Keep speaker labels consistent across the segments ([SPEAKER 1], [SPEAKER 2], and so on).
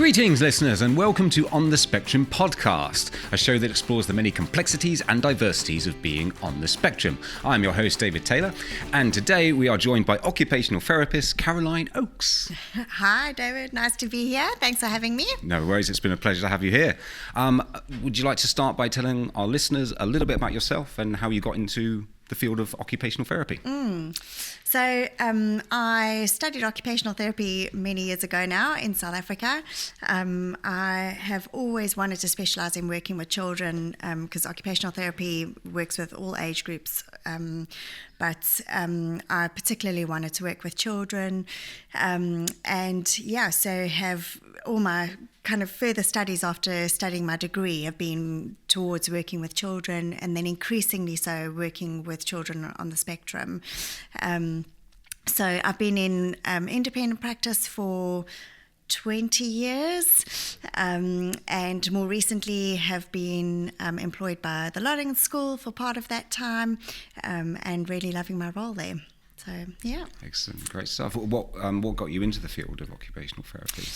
[SPEAKER 1] Greetings, listeners, and welcome to On the Spectrum podcast, a show that explores the many complexities and diversities of being on the spectrum. I'm your host, David Taylor, and today we are joined by Occupational Therapist Carolyne Oates.
[SPEAKER 2] Hi, David. Nice to be here. Thanks for having me.
[SPEAKER 1] No worries. It's been a pleasure to have you here. Would you like to start by telling our listeners a little bit about yourself and how you got into the field of occupational therapy?
[SPEAKER 2] So I studied occupational therapy many years ago now in South Africa. I have always wanted to specialise in working with children because occupational therapy works with all age groups. But I particularly wanted to work with children. So have all my kind of further studies after studying my degree have been towards working with children, and then increasingly so working with children on the spectrum. So I've been in independent practice for 20 years, and more recently have been employed by the Lodding School for part of that time, and really loving my role there. So, yeah.
[SPEAKER 1] Excellent. Great stuff. What got you into the field of occupational therapy?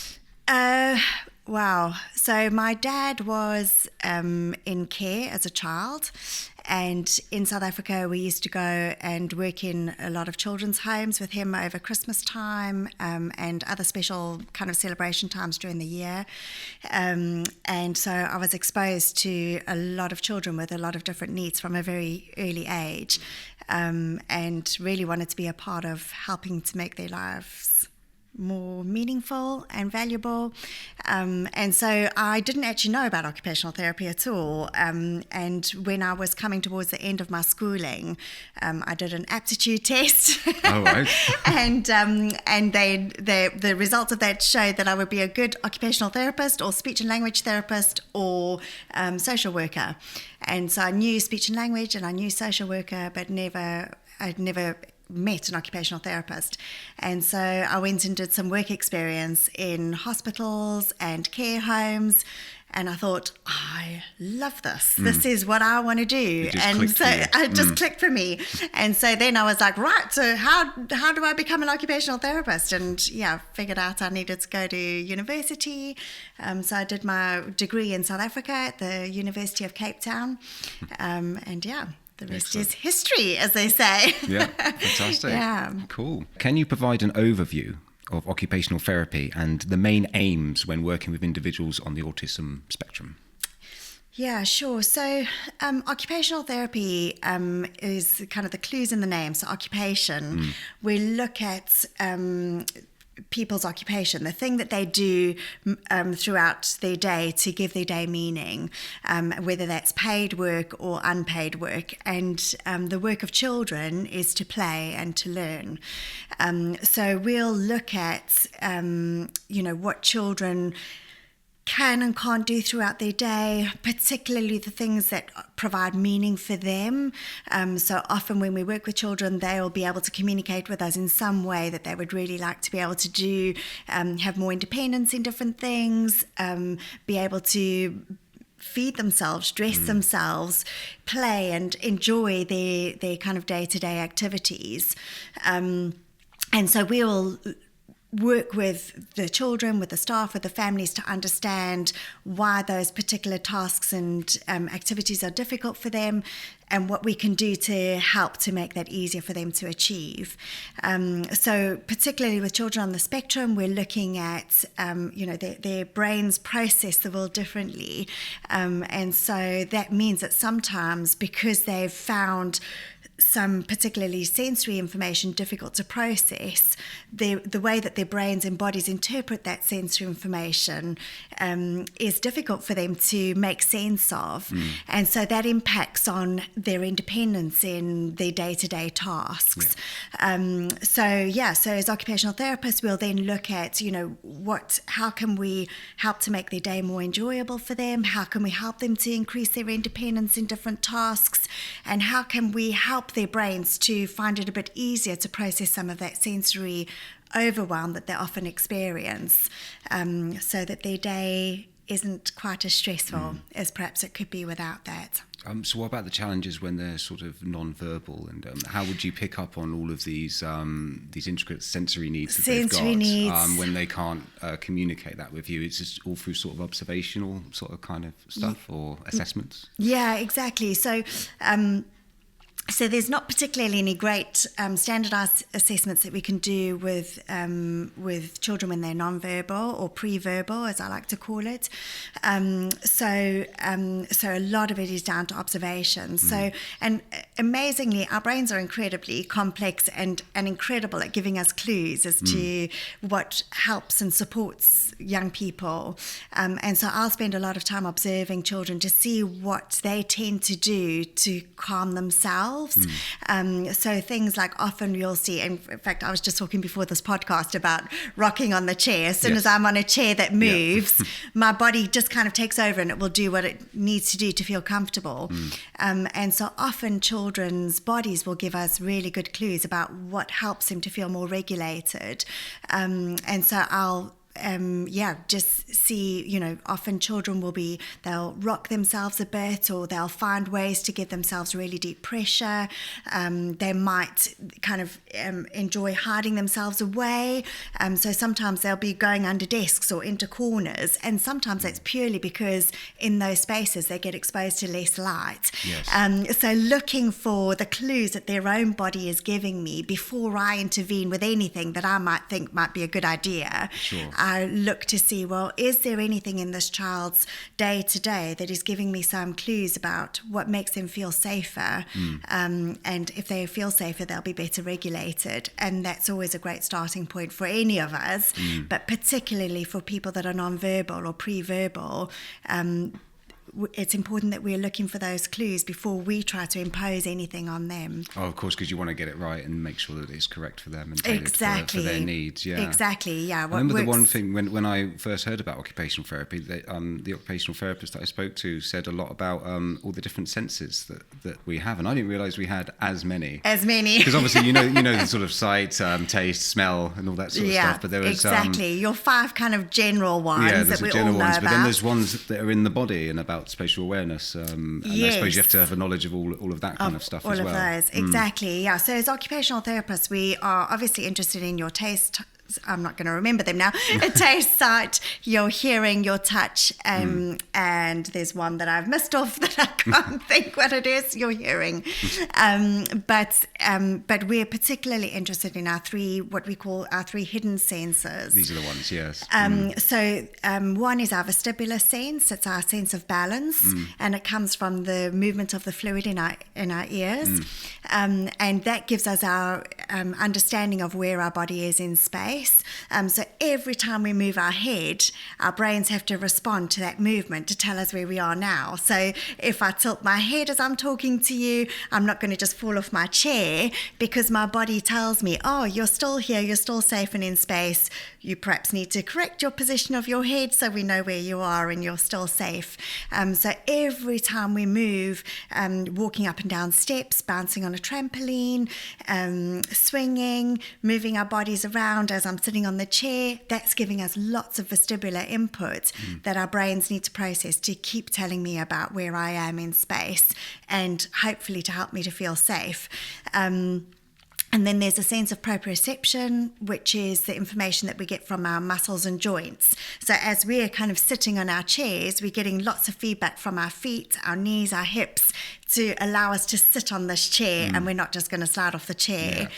[SPEAKER 2] Wow. So my dad was in care as a child, and in South Africa we used to go and work in a lot of children's homes with him over Christmas time and other special kind of celebration times during the year. And so I was exposed to a lot of children with a lot of different needs from a very early age, and really wanted to be a part of helping to make their lives more meaningful and valuable. And so I didn't actually know about occupational therapy at all. And when I was coming towards the end of my schooling, I did an aptitude test.
[SPEAKER 1] Oh, right.
[SPEAKER 2] and the results of that showed that I would be a good occupational therapist or speech and language therapist or social worker. And so I knew speech and language and I knew social worker, but I'd never met an occupational therapist. And so I went and did some work experience in hospitals and care homes, and I thought, I love this. This is what I want to do. And so it just clicked for me. And so then I was like, right, so how do I become an occupational therapist? And figured out I needed to go to university. So I did my degree in South Africa at the University of Cape Town. The rest is history, as they say.
[SPEAKER 1] Yeah, fantastic.
[SPEAKER 2] Yeah.
[SPEAKER 1] Cool. Can you provide an overview of occupational therapy and the main aims when working with individuals on the autism spectrum?
[SPEAKER 2] Yeah, sure. So occupational therapy is kind of the clues in the name. So occupation, we look at people's occupation, the thing that they do throughout their day to give their day meaning, whether that's paid work or unpaid work. And the work of children is to play and to learn. So we'll look at, what children can and can't do throughout their day, particularly the things that provide meaning for them. So often when we work with children, they'll be able to communicate with us in some way that they would really like to be able to do, have more independence in different things, be able to feed themselves, dress themselves, play and enjoy their kind of day-to-day activities. And so we'll work with the children, with the staff, with the families to understand why those particular tasks and activities are difficult for them and what we can do to help to make that easier for them to achieve. So particularly with children on the spectrum, we're looking at, their brains process the world differently. And so that means that sometimes because they've found some particularly sensory information difficult to process, the way that their brains and bodies interpret that sensory information is difficult for them to make sense of. And so that impacts on their independence in their day-to-day tasks. So as occupational therapists, we'll then look at, how can we help to make their day more enjoyable for them? How can we help them to increase their independence in different tasks? And how can we help their brains to find it a bit easier to process some of that sensory overwhelm that they often experience, so that their day isn't quite as stressful as perhaps it could be without that.
[SPEAKER 1] So what about the challenges when they're sort of non-verbal, and how would you pick up on all of these intricate sensory needs that they've got when they can't communicate that with you? It's just all through sort of observational sort of kind of stuff or assessments?
[SPEAKER 2] Yeah, exactly. So there's not particularly any great standardised assessments that we can do with children when they're non-verbal or pre-verbal, as I like to call it. So a lot of it is down to observation. So, and amazingly, our brains are incredibly complex and incredible at giving us clues as to what helps and supports young people. And so I'll spend a lot of time observing children to see what they tend to do to calm themselves. So things like, often you'll see, in fact, I was just talking before this podcast about rocking on the chair. As soon as I'm on a chair that moves, my body just kind of takes over and it will do what it needs to do to feel comfortable. And so often children's bodies will give us really good clues about what helps them to feel more regulated. And so I'll just see, often children they'll rock themselves a bit, or they'll find ways to give themselves really deep pressure. They might kind of enjoy hiding themselves away. So sometimes they'll be going under desks or into corners, and sometimes that's purely because in those spaces they get exposed to less light. Yes. So looking for the clues that their own body is giving me before I intervene with anything that I might think might be a good idea.
[SPEAKER 1] Sure.
[SPEAKER 2] I look to see, well, is there anything in this child's day-to-day that is giving me some clues about what makes them feel safer? And if they feel safer, they'll be better regulated. And that's always a great starting point for any of us, but particularly for people that are non-verbal or pre-verbal. It's important that we're looking for those clues before we try to impose anything on them.
[SPEAKER 1] Oh, of course, because you want to get it right and make sure that it's correct for them and tailored for their needs. Yeah,
[SPEAKER 2] exactly. Yeah.
[SPEAKER 1] I remember the one thing when I first heard about occupational therapy, the occupational therapist that I spoke to said a lot about all the different senses that we have, and I didn't realise we had as many. Because obviously, you know the sort of sight, taste, smell, and all that sort of stuff. But there was
[SPEAKER 2] exactly your 5 kind of general ones that we all know about.
[SPEAKER 1] But then there's ones that are in the body and about spatial awareness, and I suppose you have to have a knowledge of all of that kind of stuff as well.
[SPEAKER 2] All of those, exactly, yeah. So as occupational therapists, we are obviously interested in your taste. I'm not going to remember them now. Taste, sight, your hearing, your touch, and there's one that I've missed off that I can't think what it is. Your hearing, but we're particularly interested in what we call our 3 hidden senses.
[SPEAKER 1] These are the ones, yes.
[SPEAKER 2] So one is our vestibular sense. It's our sense of balance, and it comes from the movement of the fluid in our ears, and that gives us our understanding of where our body is in space. So every time we move our head, our brains have to respond to that movement to tell us where we are now. So if I tilt my head as I'm talking to you, I'm not going to just fall off my chair, because my body tells me, oh, you're still here, you're still safe and in space. You perhaps need to correct your position of your head so we know where you are and you're still safe. So every time we move, walking up and down steps, bouncing on a trampoline, swinging, moving our bodies around as I'm sitting on the chair, that's giving us lots of vestibular input that our brains need to process to keep telling me about where I am in space, and hopefully to help me to feel safe. And then there's a sense of proprioception, which is the information that we get from our muscles and joints. So as we're kind of sitting on our chairs, we're getting lots of feedback from our feet, our knees, our hips, to allow us to sit on this chair, and we're not just going to slide off the chair.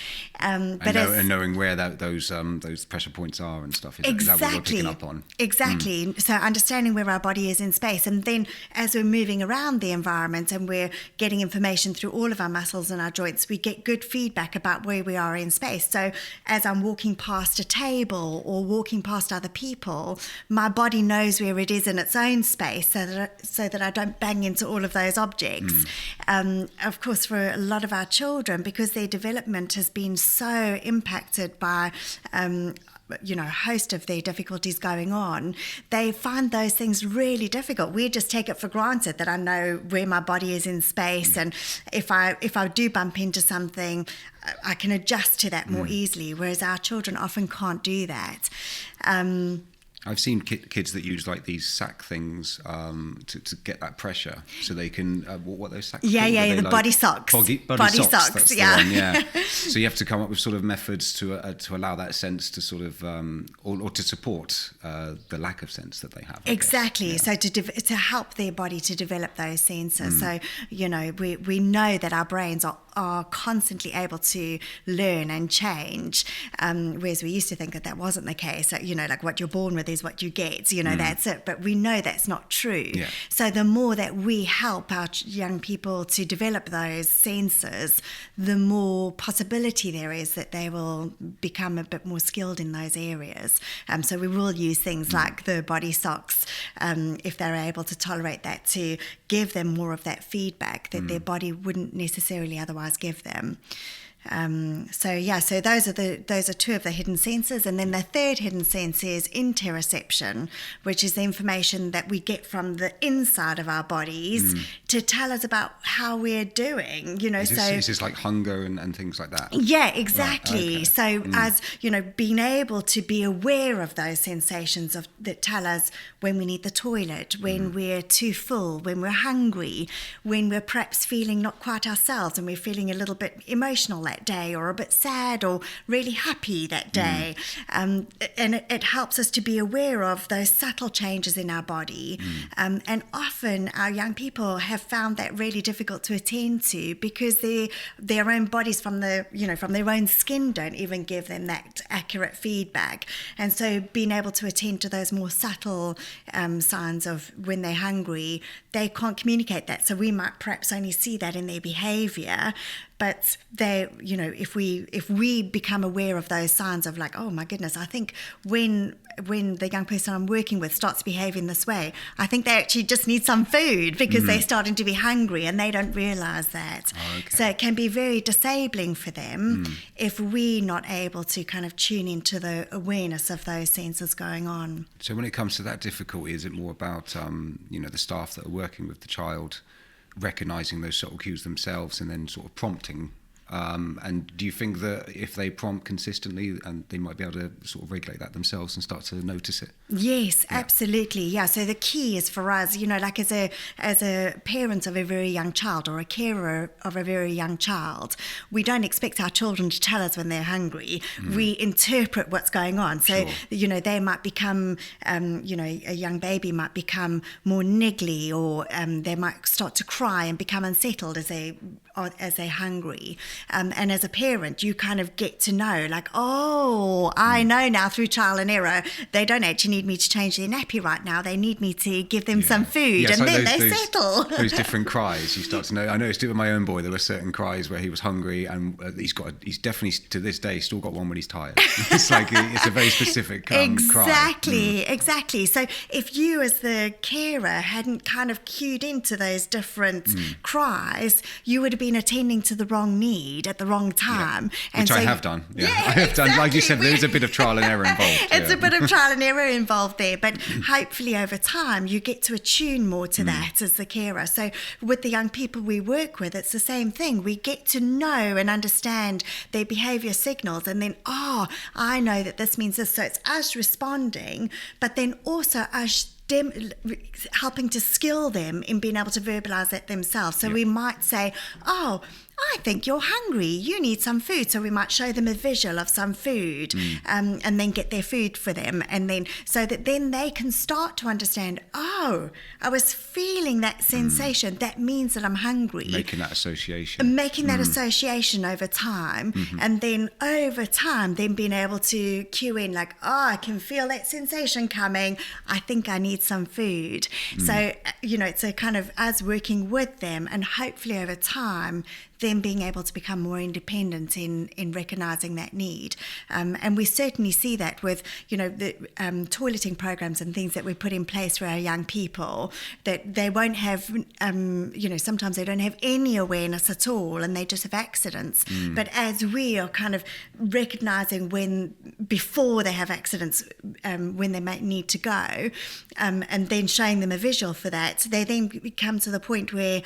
[SPEAKER 1] And knowing where those pressure points are and stuff. Is that what we're picking up on?
[SPEAKER 2] Exactly. So understanding where our body is in space, and then as we're moving around the environment and we're getting information through all of our muscles and our joints, we get good feedback about where we are in space. So as I'm walking past a table or walking past other people, my body knows where it is in its own space, so that I don't bang into all of those objects. Of course, for a lot of our children, because their development has been so impacted by a host of their difficulties going on, they find those things really difficult. We just take it for granted that I know where my body is in space, and if I do bump into something, I can adjust to that more easily, whereas our children often can't do that.
[SPEAKER 1] I've seen kids that use like these sack things to get that pressure, so they can what those sacks?
[SPEAKER 2] Yeah,
[SPEAKER 1] called?
[SPEAKER 2] yeah, the
[SPEAKER 1] like
[SPEAKER 2] body socks.
[SPEAKER 1] Body socks. That's
[SPEAKER 2] Yeah,
[SPEAKER 1] the one, yeah. So you have to come up with sort of methods to allow that sense to sort of or to support the lack of sense that they have.
[SPEAKER 2] Exactly. So to help their body to develop those senses. So we know that our brains are constantly able to learn and change, whereas we used to think that wasn't the case. So, like what you're born with is what you get, that's it. But we know that's not true.
[SPEAKER 1] Yeah.
[SPEAKER 2] So the more that we help our young people to develop those senses, the more possibility there is that they will become a bit more skilled in those areas. So we will use things like the body socks, if they're able to tolerate that, to give them more of that feedback that their body wouldn't necessarily otherwise give them. So those are two of the hidden senses, and then the third hidden sense is interoception, which is the information that we get from the inside of our bodies to tell us about how we're doing. Is
[SPEAKER 1] this like hunger and things like that?
[SPEAKER 2] Yeah, exactly.
[SPEAKER 1] Right, okay.
[SPEAKER 2] So as being able to be aware of those sensations that tell us when we need the toilet, when we're too full, when we're hungry, when we're perhaps feeling not quite ourselves and we're feeling a little bit emotional that day, or a bit sad, or really happy that day. And it helps us to be aware of those subtle changes in our body. And often our young people have found that really difficult to attend to, because their own bodies from their own skin don't even give them that accurate feedback. And so being able to attend to those more subtle signs of when they're hungry, they can't communicate that. So we might perhaps only see that in their behavior. But if we become aware of those signs of like, oh my goodness, I think when the young person I'm working with starts behaving this way, I think they actually just need some food, because they're starting to be hungry and they don't realize that.
[SPEAKER 1] Oh, okay.
[SPEAKER 2] So it can be very disabling for them if we're not able to kind of tune into the awareness of those senses going on.
[SPEAKER 1] So when it comes to that difficulty, is it more about the staff that are working with the child recognizing those subtle cues themselves and then sort of prompting? And do you think that if they prompt consistently, and they might be able to sort of regulate that themselves and start to notice it?
[SPEAKER 2] Yes, absolutely. Yeah. So the key is for us, like as a parent of a very young child, or a carer of a very young child, we don't expect our children to tell us when they're hungry. We interpret what's going on. So,
[SPEAKER 1] Sure.
[SPEAKER 2] They might become, a young baby might become more niggly, or they might start to cry and become unsettled as they're hungry. And as a parent, you kind of get to know, like, oh, I know now through trial and error, they don't actually need me to change their nappy right now. They need me to give them some food, and then they settle.
[SPEAKER 1] Those different cries, you start to know. I noticed it with my own boy. There were certain cries where he was hungry, and he's definitely, to this day, still got one when he's tired. It's like, it's a very specific cry.
[SPEAKER 2] Exactly. So if you as the carer hadn't kind of cued into those different cries, you would have been attending to the wrong need at the wrong time.
[SPEAKER 1] Yeah. Which I have done. Yeah, I have done. Like you said, there's a bit of trial and error involved.
[SPEAKER 2] It's a bit of trial and error involved there, but hopefully over time you get to attune more to that as the carer. So with the young people we work with, it's the same thing. We get to know and understand their behaviour signals, and then, I know that this means this. So it's us responding, but then also us helping to skill them in being able to verbalise that themselves. So we might say, I think you're hungry, you need some food. So we might show them a visual of some food, and then get their food for them. And then, so that then they can start to understand, I was feeling that sensation. That means that I'm hungry.
[SPEAKER 1] Making that association.
[SPEAKER 2] That association over time. And then over time, then being able to cue in like, I can feel that sensation coming. I think I need some food. So, it's a kind of us working with them, and hopefully over time, them being able to become more independent in recognising that need. And we certainly see that with, the toileting programs and things that we put in place for our young people, that they won't have, sometimes they don't have any awareness at all, and they just have accidents. But as we are kind of recognising before they have accidents, when they might need to go, and then showing them a visual for that, they then come to the point where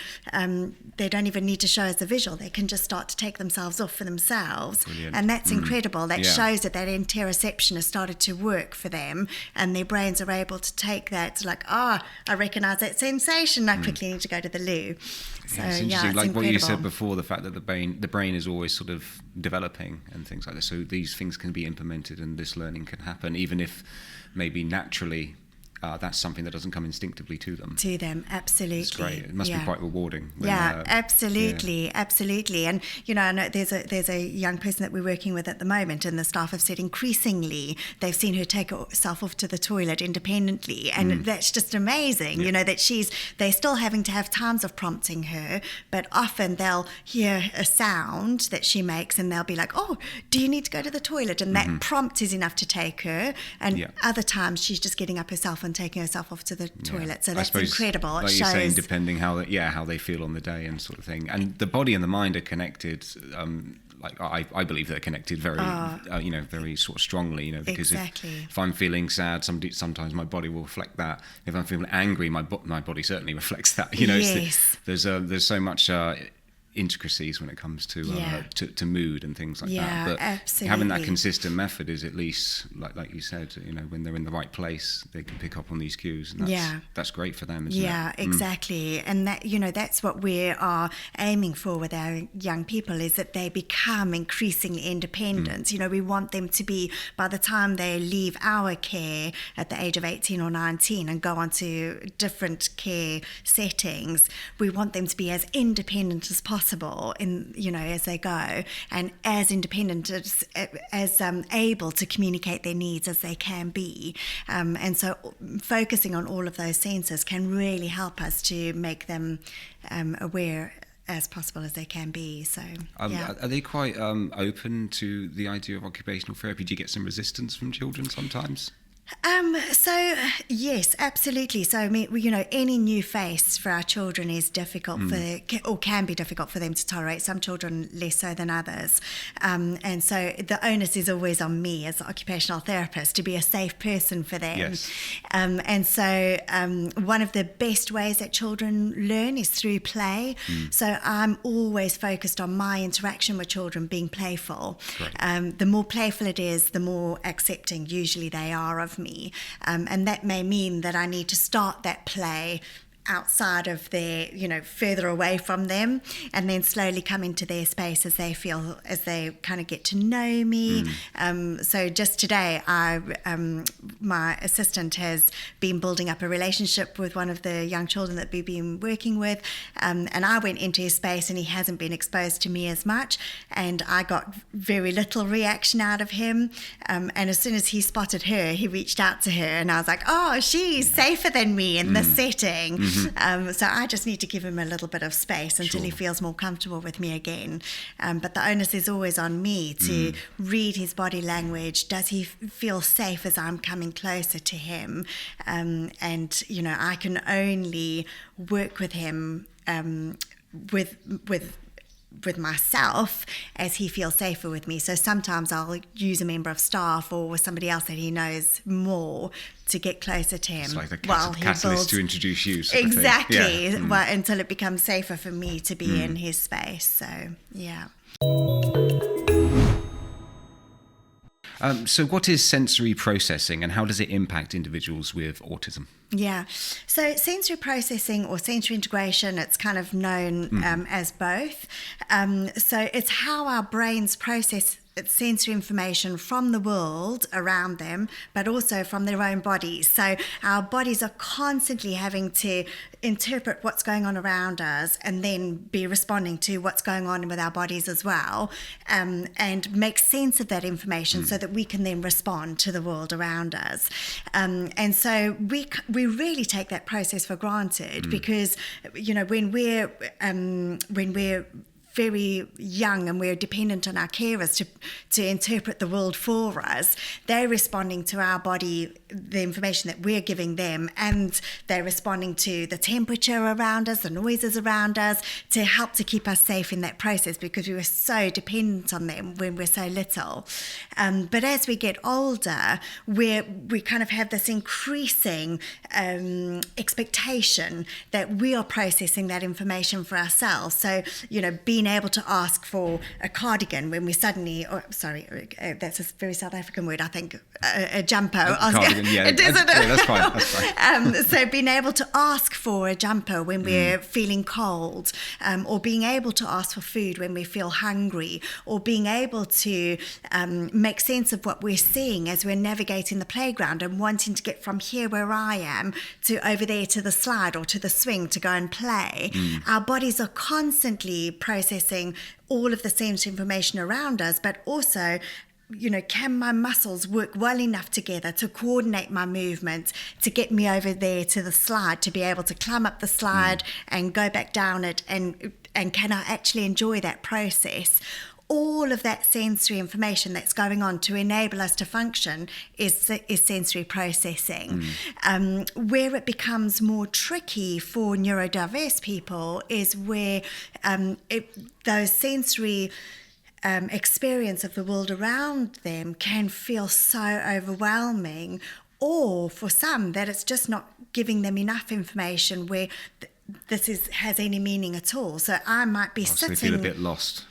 [SPEAKER 2] they don't even need to show us the visual. initial, they can just start to take themselves off for themselves.
[SPEAKER 1] Brilliant.
[SPEAKER 2] And that's incredible. That
[SPEAKER 1] Yeah.
[SPEAKER 2] shows that interoception has started to work for them, and their brains are able to take that, like, I recognize that sensation, I quickly need to go to the loo. So
[SPEAKER 1] It's interesting,
[SPEAKER 2] it's
[SPEAKER 1] like
[SPEAKER 2] incredible.
[SPEAKER 1] what you said before, the fact that the brain is always sort of developing and things like this. So these things can be implemented, and this learning can happen, even if maybe naturally that's something that doesn't come instinctively to them.
[SPEAKER 2] Absolutely.
[SPEAKER 1] It's great. It must be quite rewarding.
[SPEAKER 2] Absolutely. And I know there's a young person that we're working with at the moment, and the staff have said increasingly they've seen her take herself off to the toilet independently, and that's just amazing. That they're still having to have times of prompting her, but often they'll hear a sound that she makes, and they'll be like, "Oh, do you need to go to the toilet?" And that prompt is enough to take her. And other times she's just getting up herself and taking herself off to the toilet. So that's incredible.
[SPEAKER 1] Like you're saying, depending how they feel on the day and sort of thing. And the body and the mind are connected. Like I believe they're connected very, very sort of strongly. Because if I'm feeling sad, sometimes my body will reflect that. If I'm feeling angry, my body certainly reflects that.
[SPEAKER 2] Yes.
[SPEAKER 1] There's so much intricacies when it comes to mood and things like that. But
[SPEAKER 2] absolutely.
[SPEAKER 1] Having that consistent method is at least, like you said, when they're in the right place, they can pick up on these cues, and that's great for them, isn't it?
[SPEAKER 2] Yeah, exactly. And that that's what we are aiming for with our young people, is that they become increasingly independent. We want them to be, by the time they leave our care at the age of 18 or 19 and go on to different care settings, we want them to be as independent as possible as they go, and as independent as able to communicate their needs as they can be. And so focusing on all of those senses can really help us to make them aware as possible as they can be. So
[SPEAKER 1] are they quite open to the idea of occupational therapy? Do you get some resistance from children sometimes?
[SPEAKER 2] So yes, absolutely. So any new face for our children is difficult or can be difficult for them to tolerate. Some children less so than others, and so the onus is always on me as an occupational therapist to be a safe person for them.
[SPEAKER 1] Yes.
[SPEAKER 2] And so one of the best ways that children learn is through play. So I'm always focused on my interaction with children being playful. The more playful it is, the more accepting usually they are of me, and that may mean that I need to start that play outside of their, further away from them, and then slowly come into their space as they kind of get to know me. So just today, my assistant has been building up a relationship with one of the young children that we've been working with, and I went into his space and he hasn't been exposed to me as much, and I got very little reaction out of him, and as soon as he spotted her, he reached out to her, and I was like, oh, she's safer than me in this setting. So I just need to give him a little bit of space until he feels more comfortable with me again. But the onus is always on me to read his body language. Does he feel safe as I'm coming closer to him? And, I can only work with him with myself as he feels safer with me. So sometimes I'll use a member of staff or somebody else that he knows more to get closer to him.
[SPEAKER 1] It's like the catalyst to introduce you.
[SPEAKER 2] Exactly. Until it becomes safer for me to be in his space. So, yeah.
[SPEAKER 1] So what is sensory processing, and how does it impact individuals with autism?
[SPEAKER 2] Yeah. So sensory processing or sensory integration, it's kind of known as both. So it's how our brains process sensory information from the world around them, but also from their own bodies. So our bodies are constantly having to interpret what's going on around us and then be responding to what's going on with our bodies as well, and make sense of that information so that we can then respond to the world around us. And so we really take that process for granted because, when we're very young and we're dependent on our carers to interpret the world for us, they're responding to our body, the information that we're giving them, and they're responding to the temperature around us, the noises around us, to help to keep us safe in that process because we were so dependent on them when we're so little. But as we get older, we kind of have this increasing expectation that we are processing that information for ourselves. So, being being able to ask for a cardigan when we suddenly, that's a very South African word, I think, a jumper.
[SPEAKER 1] Cardigan, yeah. That's fine.
[SPEAKER 2] So being able to ask for a jumper when we're feeling cold, or being able to ask for food when we feel hungry, or being able to make sense of what we're seeing as we're navigating the playground and wanting to get from here where I am to over there to the slide or to the swing to go and play. Our bodies are constantly processing all of the sensory information around us, but also, can my muscles work well enough together to coordinate my movements to get me over there to the slide, to be able to climb up the slide and go back down it, and can I actually enjoy that process? All of that sensory information that's going on to enable us to function is sensory processing. Where it becomes more tricky for neurodiverse people is where those sensory experience of the world around them can feel so overwhelming, or for some that it's just not giving them enough information where has any meaning at all. So I might be sitting... So they
[SPEAKER 1] feel a bit lost.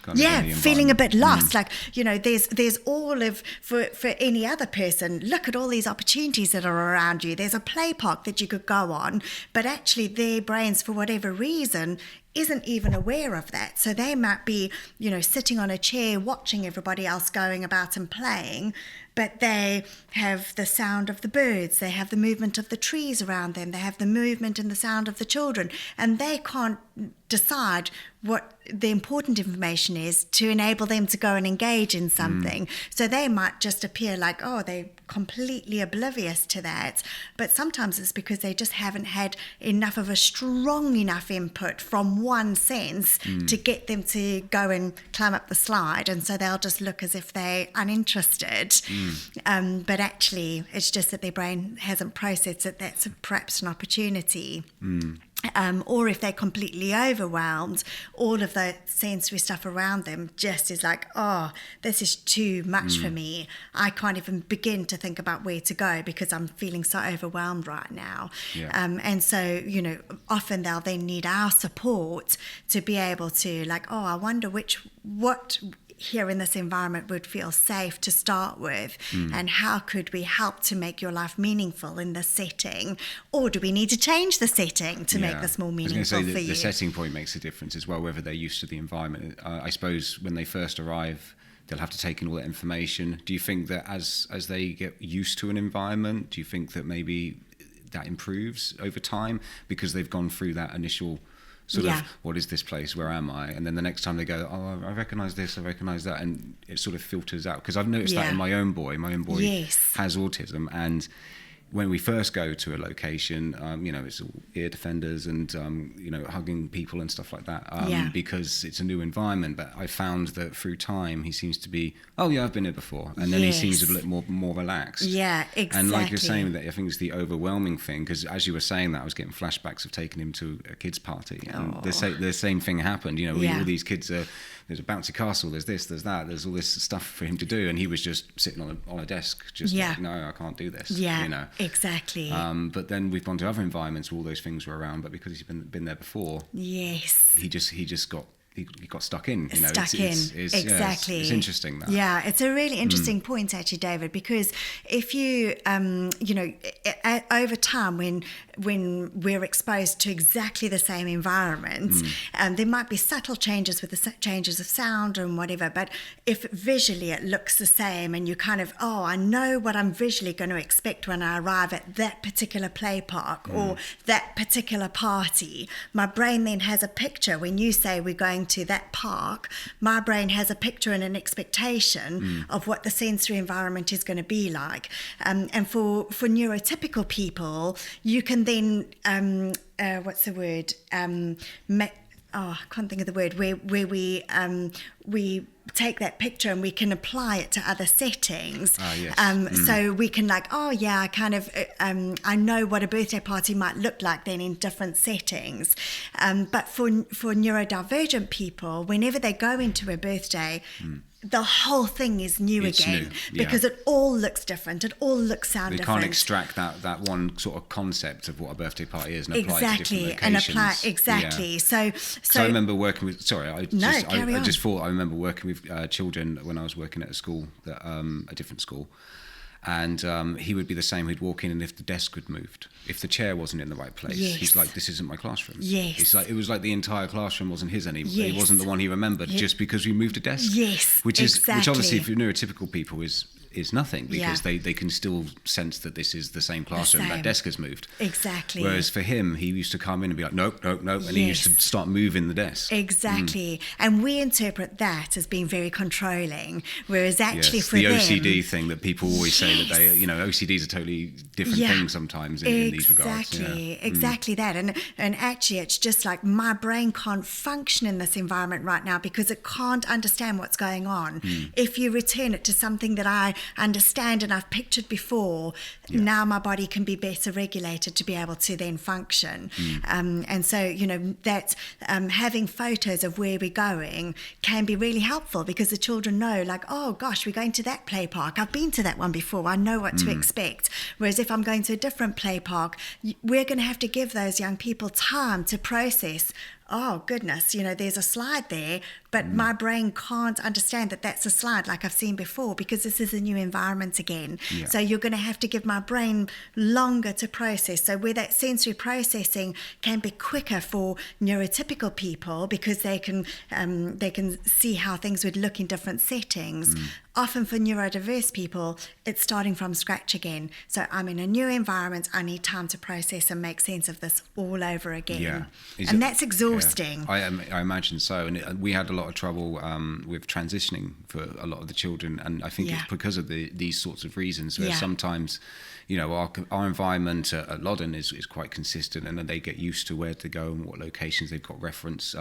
[SPEAKER 2] Feeling a bit lost. Like, there's all of, for any other person, look at all these opportunities that are around you. There's a play park that you could go on, but actually their brains, for whatever reason, isn't even aware of that. So they might be, sitting on a chair watching everybody else going about and playing, but they have the sound of the birds, they have the movement of the trees around them, they have the movement and the sound of the children, and they can't decide what the important information is to enable them to go and engage in something. So they might just appear like, they're completely oblivious to that. But sometimes it's because they just haven't had enough of a strong enough input from one sense to get them to go and climb up the slide. And so they'll just look as if they're uninterested. But actually, it's just that their brain hasn't processed it. That's perhaps an opportunity. Or if they're completely overwhelmed, all of the sensory stuff around them just is like, this is too much for me. I can't even begin to think about where to go because I'm feeling so overwhelmed right now. Yeah. And so, often they'll then need our support to be able to I wonder what here in this environment would feel safe to start with, and how could we help to make your life meaningful in this setting, or do we need to change the setting to make this more meaningful for you?
[SPEAKER 1] The setting point makes a difference as well, whether they're used to the environment. I suppose when they first arrive, they'll have to take in all that information. Do you think that as they get used to an environment, do you think that maybe that improves over time because they've gone through that initial sort of, what is this place? Where am I? And then the next time they go, I recognise this, I recognise that, and it sort of filters out. Because I've noticed that in my own boy. My own boy has autism, and when we first go to a location, it's all ear defenders and, hugging people and stuff like that, because it's a new environment. But I found that through time, he seems to be, I've been here before. And then he seems a bit more relaxed.
[SPEAKER 2] Yeah, exactly.
[SPEAKER 1] And like you're saying, that I think it's the overwhelming thing, because as you were saying that, I was getting flashbacks of taking him to a kids' party. And the same thing happened. All these kids are, there's a bouncy castle, there's this, there's that, there's all this stuff for him to do. And he was just sitting on a desk, just like, no, I can't do this.
[SPEAKER 2] Yeah, exactly.
[SPEAKER 1] But then we've gone to other environments where all those things were around, but because he's been there before, he just got stuck in.
[SPEAKER 2] Exactly.
[SPEAKER 1] It's interesting that.
[SPEAKER 2] Yeah, it's a really interesting point actually, David, because if you over time when we're exposed to exactly the same environment, there might be subtle changes with the changes of sound and whatever, but if visually it looks the same and you kind of, I know what I'm visually going to expect when I arrive at that particular play park or that particular party, my brain then has a picture. When you say we're going to that park, my brain has a picture and an expectation of what the sensory environment is going to be like. And for neurotypical people, you can then what's the word? I can't think of the word. Where we take that picture and we can apply it to other settings. So we can I know what a birthday party might look like then in different settings. But for neurodivergent people, whenever they go into a birthday, the whole thing is new
[SPEAKER 1] It's
[SPEAKER 2] again,
[SPEAKER 1] new, yeah.
[SPEAKER 2] because it all looks different. It all looks, sound
[SPEAKER 1] They
[SPEAKER 2] different.
[SPEAKER 1] can't extract that one sort of concept of what a birthday party is and apply it to different locations.
[SPEAKER 2] Exactly.
[SPEAKER 1] Yeah.
[SPEAKER 2] So
[SPEAKER 1] I remember working with. Sorry, I just thought I remember working with children when I was working at a school, a different school, and he would be the same. He'd walk in, and if the desk had moved, if the chair wasn't in the right place,
[SPEAKER 2] Yes.
[SPEAKER 1] he's like, "This isn't my classroom."
[SPEAKER 2] Yes.
[SPEAKER 1] It's like it was like the entire classroom wasn't his anymore.
[SPEAKER 2] Yes.
[SPEAKER 1] It wasn't the one he remembered just because we moved a desk.
[SPEAKER 2] Yes,
[SPEAKER 1] which
[SPEAKER 2] exactly.
[SPEAKER 1] obviously for neurotypical people is nothing, because
[SPEAKER 2] Yeah.
[SPEAKER 1] they can still sense that this is the same classroom. That
[SPEAKER 2] same.
[SPEAKER 1] desk has moved.
[SPEAKER 2] Exactly.
[SPEAKER 1] Whereas for him, he used to come in and be like, nope, and he used to
[SPEAKER 2] Yes.
[SPEAKER 1] start moving the desk.
[SPEAKER 2] Exactly. And we interpret that as being very controlling, whereas actually
[SPEAKER 1] Yes,
[SPEAKER 2] for
[SPEAKER 1] the
[SPEAKER 2] them...
[SPEAKER 1] OCD thing that people always say that they, OCD is a totally different
[SPEAKER 2] Yeah.
[SPEAKER 1] thing sometimes in these regards.
[SPEAKER 2] Exactly that. And actually it's just like my brain can't function in this environment right now because it can't understand what's going on. If you return it to something that I understand and I've pictured before, now my body can be better regulated to be able to then function. And so, that having photos of where we're going can be really helpful, because the children know, like, oh gosh, we're going to that play park. I've been to that one before. I know what to expect. Whereas if I'm going to a different play park, we're going to have to give those young people time to process, oh goodness, there's a slide there, but my brain can't understand that that's a slide like I've seen before, because this is a new environment again.
[SPEAKER 1] Yeah.
[SPEAKER 2] So you're going to have to give my brain longer to process. So where that sensory processing can be quicker for neurotypical people, because they can see how things would look in different settings. Often for neurodiverse people, it's starting from scratch again. So I'm in a new environment. I need time to process and make sense of this all over again.
[SPEAKER 1] Yeah.
[SPEAKER 2] And that's exhausting.
[SPEAKER 1] Yeah. I imagine so. And we had a lot of trouble with transitioning for a lot of the children. And I think it's because of these sorts of reasons, where sometimes, our environment at Loddon is quite consistent, and then they get used to where to go and what locations they've got reference,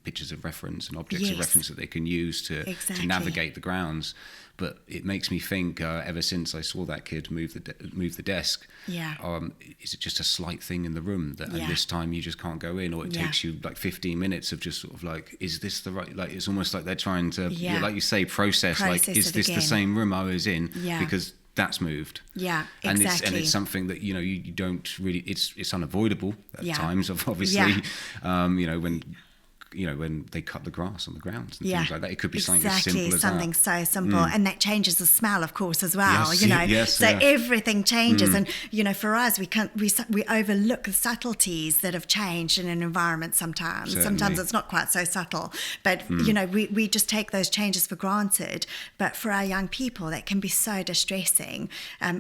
[SPEAKER 1] pictures of reference and objects of reference that they can use to navigate the grounds. But it makes me think, ever since I saw that kid move the desk, is it just a slight thing in the room that and this time you just can't go in, or it takes you like 15 minutes of just sort of like, is this the right, like it's almost like they're trying to, like you say, process like, is this the same room I was in? Because that's moved.
[SPEAKER 2] Yeah, exactly.
[SPEAKER 1] And it's something that, you don't really, it's unavoidable at times, obviously, when they cut the grass on the grounds and things like that. It could be something as simple as
[SPEAKER 2] something
[SPEAKER 1] that.
[SPEAKER 2] so simple. And that changes the smell, of course, as well.
[SPEAKER 1] Yes,
[SPEAKER 2] so everything changes. And, for us, we overlook the subtleties that have changed in an environment sometimes.
[SPEAKER 1] Certainly.
[SPEAKER 2] Sometimes it's not quite so subtle. But, we just take those changes for granted. But for our young people, that can be so distressing.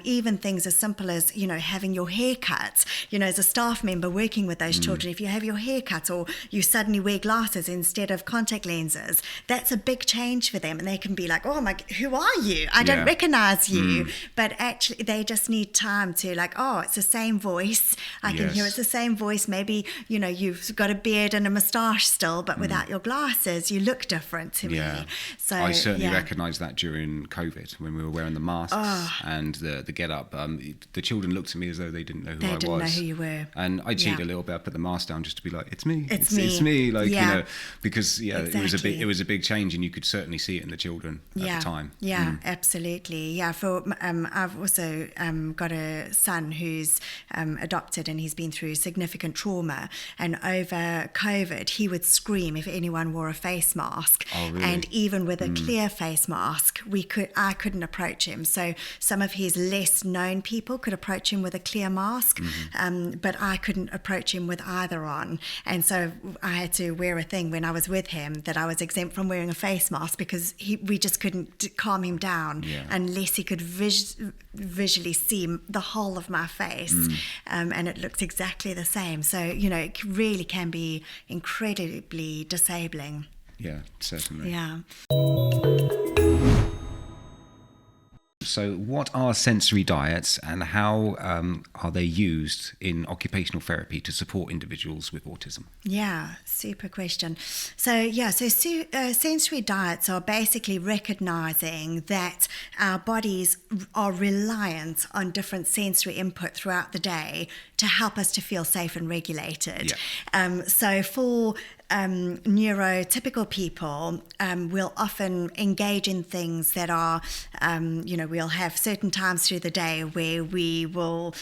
[SPEAKER 2] Even things as simple as, having your hair cut. As a staff member working with those children, if you have your hair cut or you suddenly wear glasses instead of contact lenses, that's a big change for them, and they can be like, oh my, who are you? I don't recognize you. But actually they just need time to like, oh, it's the same voice. I can hear it's the same voice. Maybe you've got a beard and a moustache still, but without your glasses you look different to me. So
[SPEAKER 1] I certainly recognized that during COVID when we were wearing the masks and the get up. The children looked at me as though they didn't know who I was.
[SPEAKER 2] They didn't know who you were.
[SPEAKER 1] And I cheated a little bit. I put the mask down just to be like, it's me.
[SPEAKER 2] It's
[SPEAKER 1] me. Like, because
[SPEAKER 2] exactly.
[SPEAKER 1] it was a big change, and you could certainly see it in the children at the time.
[SPEAKER 2] Absolutely. For I've also got a son who's adopted, and he's been through significant trauma, and over COVID he would scream if anyone wore a face mask.
[SPEAKER 1] Oh, really?
[SPEAKER 2] And even with a clear face mask, I couldn't approach him. So some of his less known people could approach him with a clear mask, but I couldn't approach him with either on. And so I had to wear a thing when I was with him that I was exempt from wearing a face mask, because we just couldn't calm him down unless he could visually see the whole of my face, and it looks exactly the same. So it really can be incredibly disabling.
[SPEAKER 1] Yeah, certainly.
[SPEAKER 2] Yeah.
[SPEAKER 1] So what are sensory diets, and how are they used in occupational therapy to support individuals with autism?
[SPEAKER 2] Yeah, super question. So sensory diets are basically recognizing that our bodies are reliant on different sensory input throughout the day to help us to feel safe and regulated.
[SPEAKER 1] Yeah.
[SPEAKER 2] So for neurotypical people, we'll often engage in things that are, we'll have certain times through the day where we will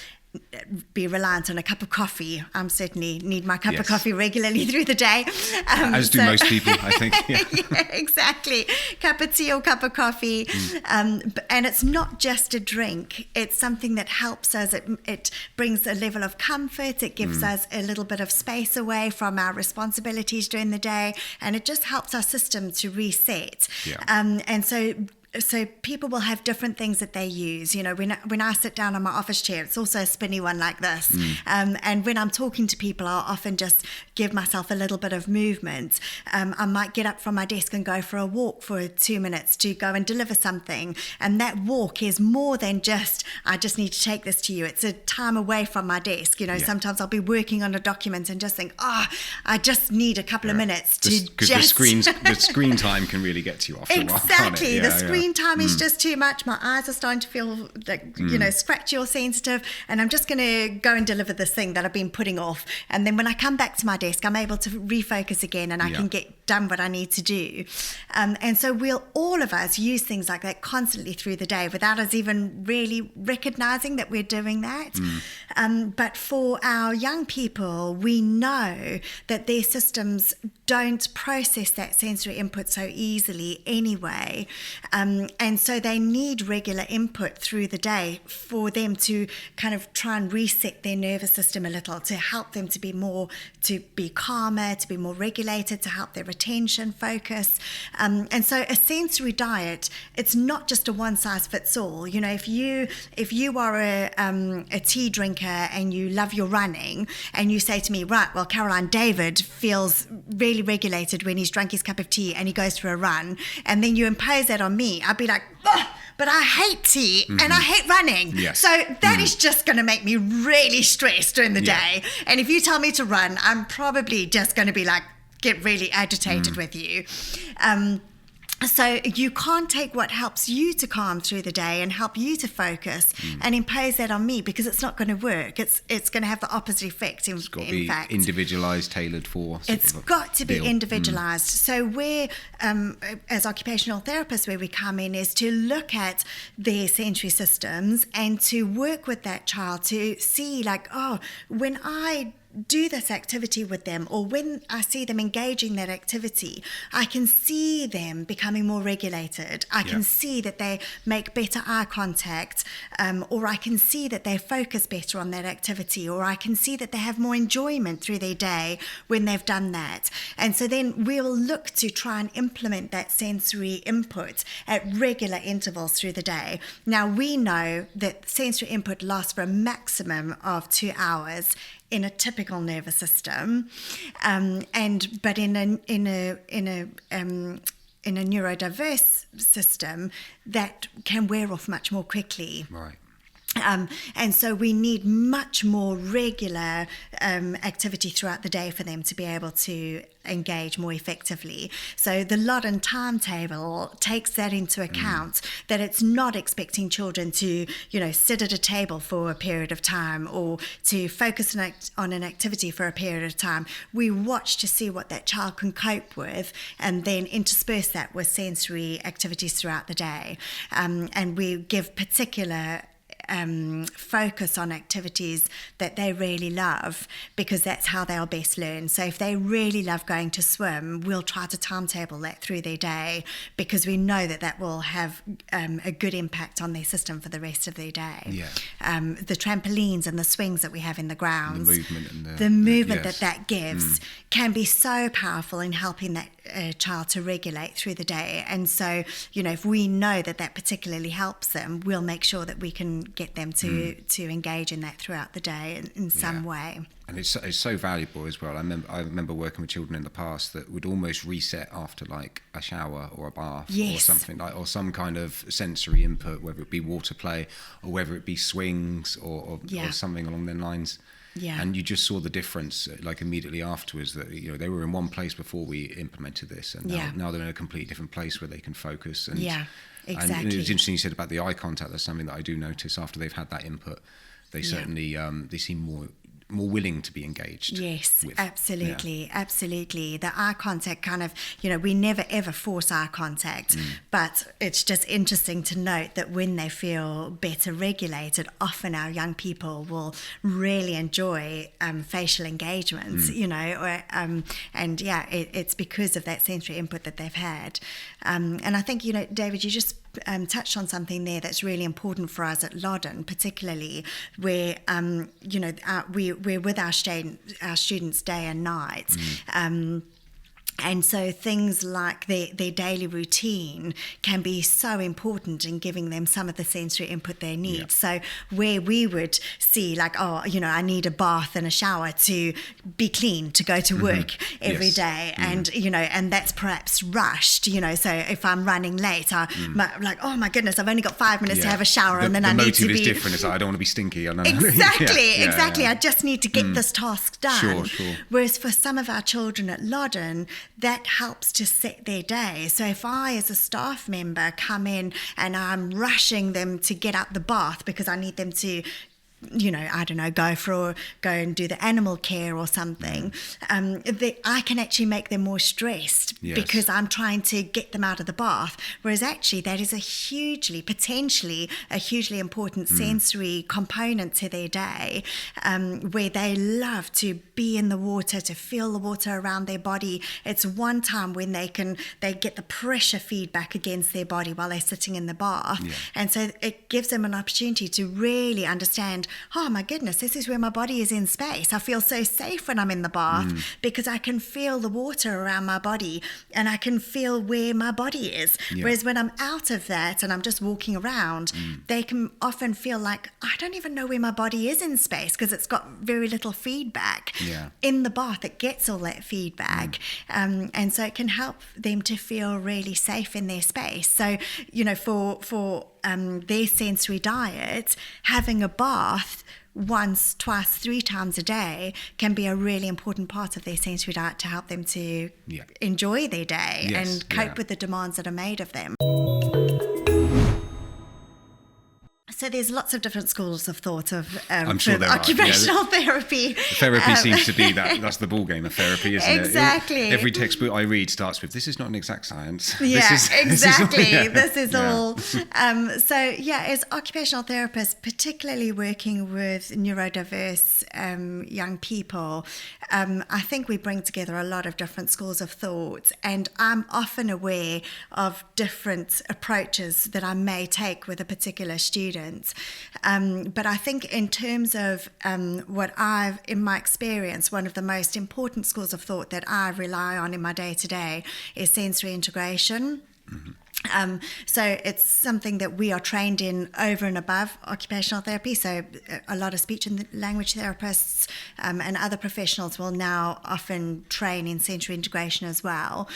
[SPEAKER 2] be reliant on a cup of coffee. I certainly need my cup of coffee regularly through the day.
[SPEAKER 1] As do most people, I think. Yeah.
[SPEAKER 2] Yeah, exactly. Cup of tea or cup of coffee. And it's not just a drink. It's something that helps us. It brings a level of comfort. It gives us a little bit of space away from our responsibilities during the day. And it just helps our system to reset.
[SPEAKER 1] Yeah.
[SPEAKER 2] And so people will have different things that they use. When I sit down on my office chair, it's also a spinny one like this. And when I'm talking to people, I'll often just give myself a little bit of movement. I might get up from my desk and go for a walk for 2 minutes to go and deliver something. And that walk is more than just, I just need to take this to you. It's a time away from my desk. Sometimes I'll be working on a document and just think, I just need a couple of minutes to
[SPEAKER 1] because the screen time can really get to you after a while.
[SPEAKER 2] Exactly.
[SPEAKER 1] Yeah,
[SPEAKER 2] the screen time is just too much. My eyes are starting to feel like, scratchy or sensitive, and I'm just going to go and deliver this thing that I've been putting off. And then when I come back to my desk, I'm able to refocus again, and I can get done what I need to do. And so all of us use things like that constantly through the day without us even really recognizing that we're doing that. But for our young people, we know that their systems don't process that sensory input so easily anyway. And so they need regular input through the day for them to kind of try and reset their nervous system a little, to help them to be calmer, to be more regulated, to help their attention focus. And so a sensory diet, it's not just a one size fits all. If you are a tea drinker and you love your running, and you say to me, right, well, Carolyne, David feels really regulated when he's drunk his cup of tea and he goes for a run, and then you impose that on me, I'd be like, but I hate tea and I hate running.
[SPEAKER 1] Yes.
[SPEAKER 2] So that is just going to make me really stressed during the day. And if you tell me to run, I'm probably just going to be like, get really agitated with you. So you can't take what helps you to calm through the day and help you to focus and impose that on me, because it's not going to work. It's going to have the opposite effect.
[SPEAKER 1] It's got to be individualised, tailored for.
[SPEAKER 2] It's got to be individualised. So where, as occupational therapists, where we come in is to look at their sensory systems and to work with that child to see like, when I do this activity with them, or when I see them engaging that activity, I can see them becoming more regulated. I can see that they make better eye contact, or I can see that they focus better on that activity, or I can see that they have more enjoyment through their day when they've done that. And so then we'll look to try and implement that sensory input at regular intervals through the day. Now, we know that sensory input lasts for a maximum of 2 hours in a typical nervous system, but in a neurodiverse system, that can wear off much more quickly.
[SPEAKER 1] Right.
[SPEAKER 2] And so we need much more regular activity throughout the day for them to be able to engage more effectively. So the Loddon timetable takes that into account, that it's not expecting children to, sit at a table for a period of time or to focus on an activity for a period of time. We watch to see what that child can cope with and then intersperse that with sensory activities throughout the day. And we give particular focus on activities that they really love, because that's how they'll best learn. So if they really love going to swim, we'll try to timetable that through their day, because we know that will have a good impact on their system for the rest of their day. The trampolines and the swings that we have in the grounds, the movement that gives can be so powerful in helping that child to regulate through the day. And so, if we know that particularly helps them, we'll make sure that we can get them to engage in that throughout the day in some way.
[SPEAKER 1] And it's so valuable as well. I remember working with children in the past that would almost reset after like a shower or a bath or something like, or some kind of sensory input, whether it be water play or whether it be swings or something along their lines. Yeah. And you just saw the difference like immediately afterwards, that they were in one place before we implemented this, and now they're in a completely different place where they can focus. And exactly. And it was interesting you said about the eye contact. That's something that I do notice after they've had that input. They certainly they seem more more willing to be engaged.
[SPEAKER 2] Yes,
[SPEAKER 1] with.
[SPEAKER 2] absolutely. The eye contact kind of, we never ever force eye contact, but it's just interesting to note that when they feel better regulated, often our young people will really enjoy facial engagements, it's because of that sensory input that they've had. And I think, David, you just touched on something there that's really important for us at Loddon, particularly where we're with our students day and night. And so things like their daily routine can be so important in giving them some of the sensory input they need. Yeah. So where we would see like, I need a bath and a shower to be clean, to go to work every day. And, and that's perhaps rushed, so if I'm running late, I'm like, oh my goodness, I've only got 5 minutes to have a shower and then I need to be...
[SPEAKER 1] The motive is different. It's like, I don't want to be stinky. I don't know.
[SPEAKER 2] Exactly. I just need to get this task done.
[SPEAKER 1] Sure.
[SPEAKER 2] Whereas for some of our children at Loddon, that helps to set their day. So if I, as a staff member, come in and I'm rushing them to get out the bath because I need them to, go and do the animal care or something, I can actually make them more stressed because I'm trying to get them out of the bath. Whereas actually that is potentially a hugely important sensory component to their day, where they love to be in the water, to feel the water around their body. It's one time when they get the pressure feedback against their body while they're sitting in the bath. Yeah. And so it gives them an opportunity to really understand, oh my goodness, this is where my body is in space. I feel so safe when I'm in the bath because I can feel the water around my body and I can feel where my body is. Yeah. Whereas when I'm out of that and I'm just walking around, they can often feel like, I don't even know where my body is in space because it's got very little feedback. Yeah. In the bath, it gets all that feedback. And so it can help them to feel really safe in their space. So, for their sensory diet, having a bath once, twice, 3 times a day can be a really important part of their sensory diet to help them to enjoy their day and cope with the demands that are made of them. So there's lots of different schools of thought of occupational therapy.
[SPEAKER 1] Therapy seems to be that's the ball game of therapy, isn't it?
[SPEAKER 2] Exactly.
[SPEAKER 1] Every textbook I read starts with, this is not an exact science.
[SPEAKER 2] Exactly. This is all. As occupational therapists, particularly working with neurodiverse young people, I think we bring together a lot of different schools of thought, and I'm often aware of different approaches that I may take with a particular student. But I think in terms of in my experience, one of the most important schools of thought that I rely on in my day-to-day is sensory integration. So it's something that we are trained in over and above occupational therapy. So a lot of speech and language therapists and other professionals will now often train in sensory integration as well.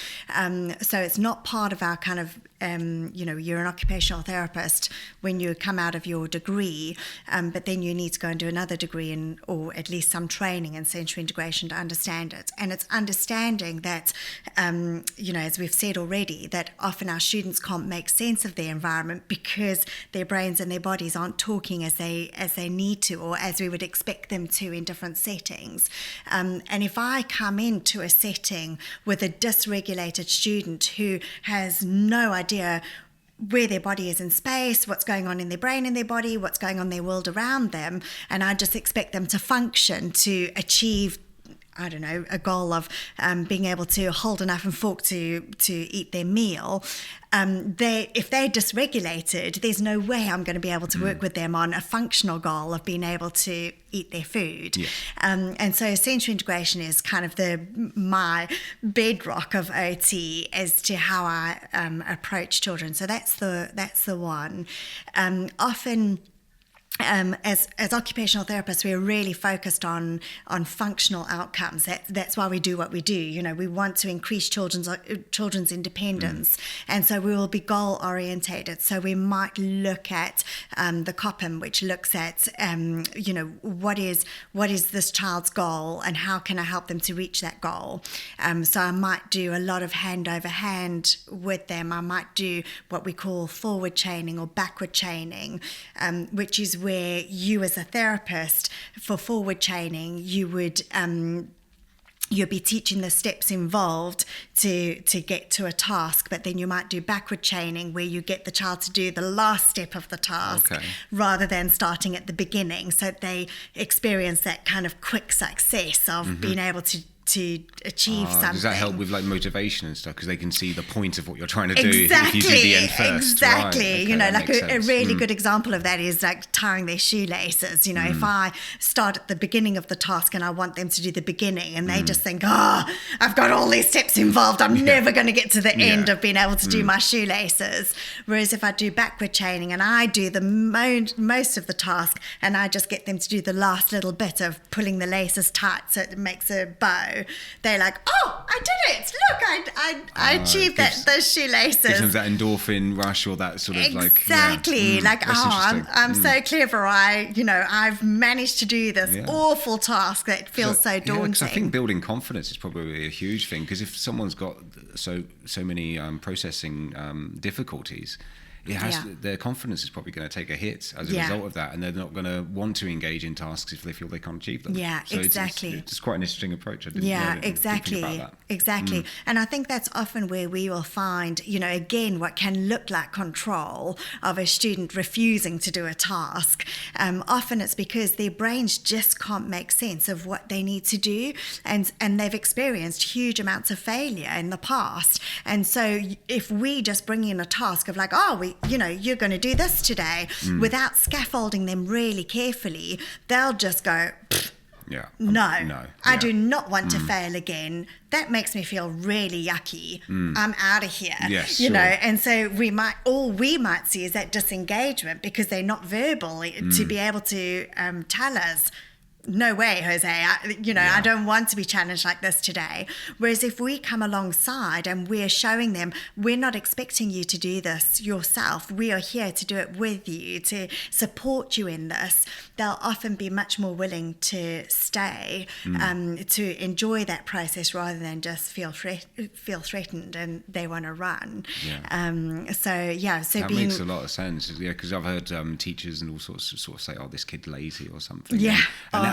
[SPEAKER 2] So it's not part of our kind of you're an occupational therapist when you come out of your degree, but then you need to go and do another degree or at least some training in sensory integration to understand it. And it's understanding that, as we've said already, that often our students can't make sense of their environment because their brains and their bodies aren't talking as they need to or as we would expect them to in different settings. And if I come into a setting with a dysregulated student who has no idea where their body is in space, what's going on in their brain and their body, what's going on in their world around them, and I just expect them to function to achieve, I don't know, a goal of being able to hold a knife and fork to eat their meal. If they're dysregulated, there's no way I'm going to be able to work with them on a functional goal of being able to eat their food. Yeah. And so sensory integration is kind of my bedrock of OT as to how I approach children. So that's the one. Often, as occupational therapists, we're really focused on functional outcomes. That's why we do what we do. We want to increase children's independence, and so we will be goal orientated. So we might look at the COPM, which looks at what is this child's goal and how can I help them to reach that goal. So I might do a lot of hand over hand with them. I might do what we call forward chaining or backward chaining, which is where you as a therapist for forward chaining, you'll be teaching the steps involved to get to a task, but then you might do backward chaining where you get the child to do the last step of the task rather than starting at the beginning, so they experience that kind of quick success of being able to achieve something.
[SPEAKER 1] Does that help with like motivation and stuff, because they can see the point of what you're trying to do if you do the end first?
[SPEAKER 2] Exactly. Right. Okay, like a really good example of that is like tying their shoelaces. If I start at the beginning of the task and I want them to do the beginning and they just think, I've got all these steps involved, I'm never going to get to the end of being able to do my shoelaces. Whereas if I do backward chaining and I do the most of the task and I just get them to do the last little bit of pulling the laces tight so it makes a bow, they're like, oh, I did it, look, I achieved those shoelaces.
[SPEAKER 1] Gives them that endorphin rush, or that sort of
[SPEAKER 2] exactly I'm so clever, I've managed to do this awful task that feels so daunting.
[SPEAKER 1] Because I think building confidence is probably a huge thing, because if someone's got so many processing difficulties, their confidence is probably going to take a hit as a result of that, and they're not going to want to engage in tasks if they feel they can't achieve them. So exactly. It's quite an interesting approach. I didn't
[SPEAKER 2] exactly.
[SPEAKER 1] think about that.
[SPEAKER 2] Exactly. And I think that's often where we will find, again, what can look like control of a student refusing to do a task. Often it's because their brains just can't make sense of what they need to do, and they've experienced huge amounts of failure in the past. And so if we just bring in a task of like, you're going to do this today, without scaffolding them really carefully, they'll just go, no, I do not want to fail again. That makes me feel really yucky. I'm out of here.
[SPEAKER 1] Yes,
[SPEAKER 2] And so we might see is that disengagement, because they're not verbal to be able to tell us, no way, Jose, I don't want to be challenged like this today. Whereas if we come alongside and we're showing them, we're not expecting you to do this yourself, we are here to do it with you, to support you in this, they'll often be much more willing to stay, to enjoy that process rather than just feel threatened and they want to run.
[SPEAKER 1] That makes a lot of sense, because I've heard teachers and all sorts sort of say, oh, this kid lazy or something.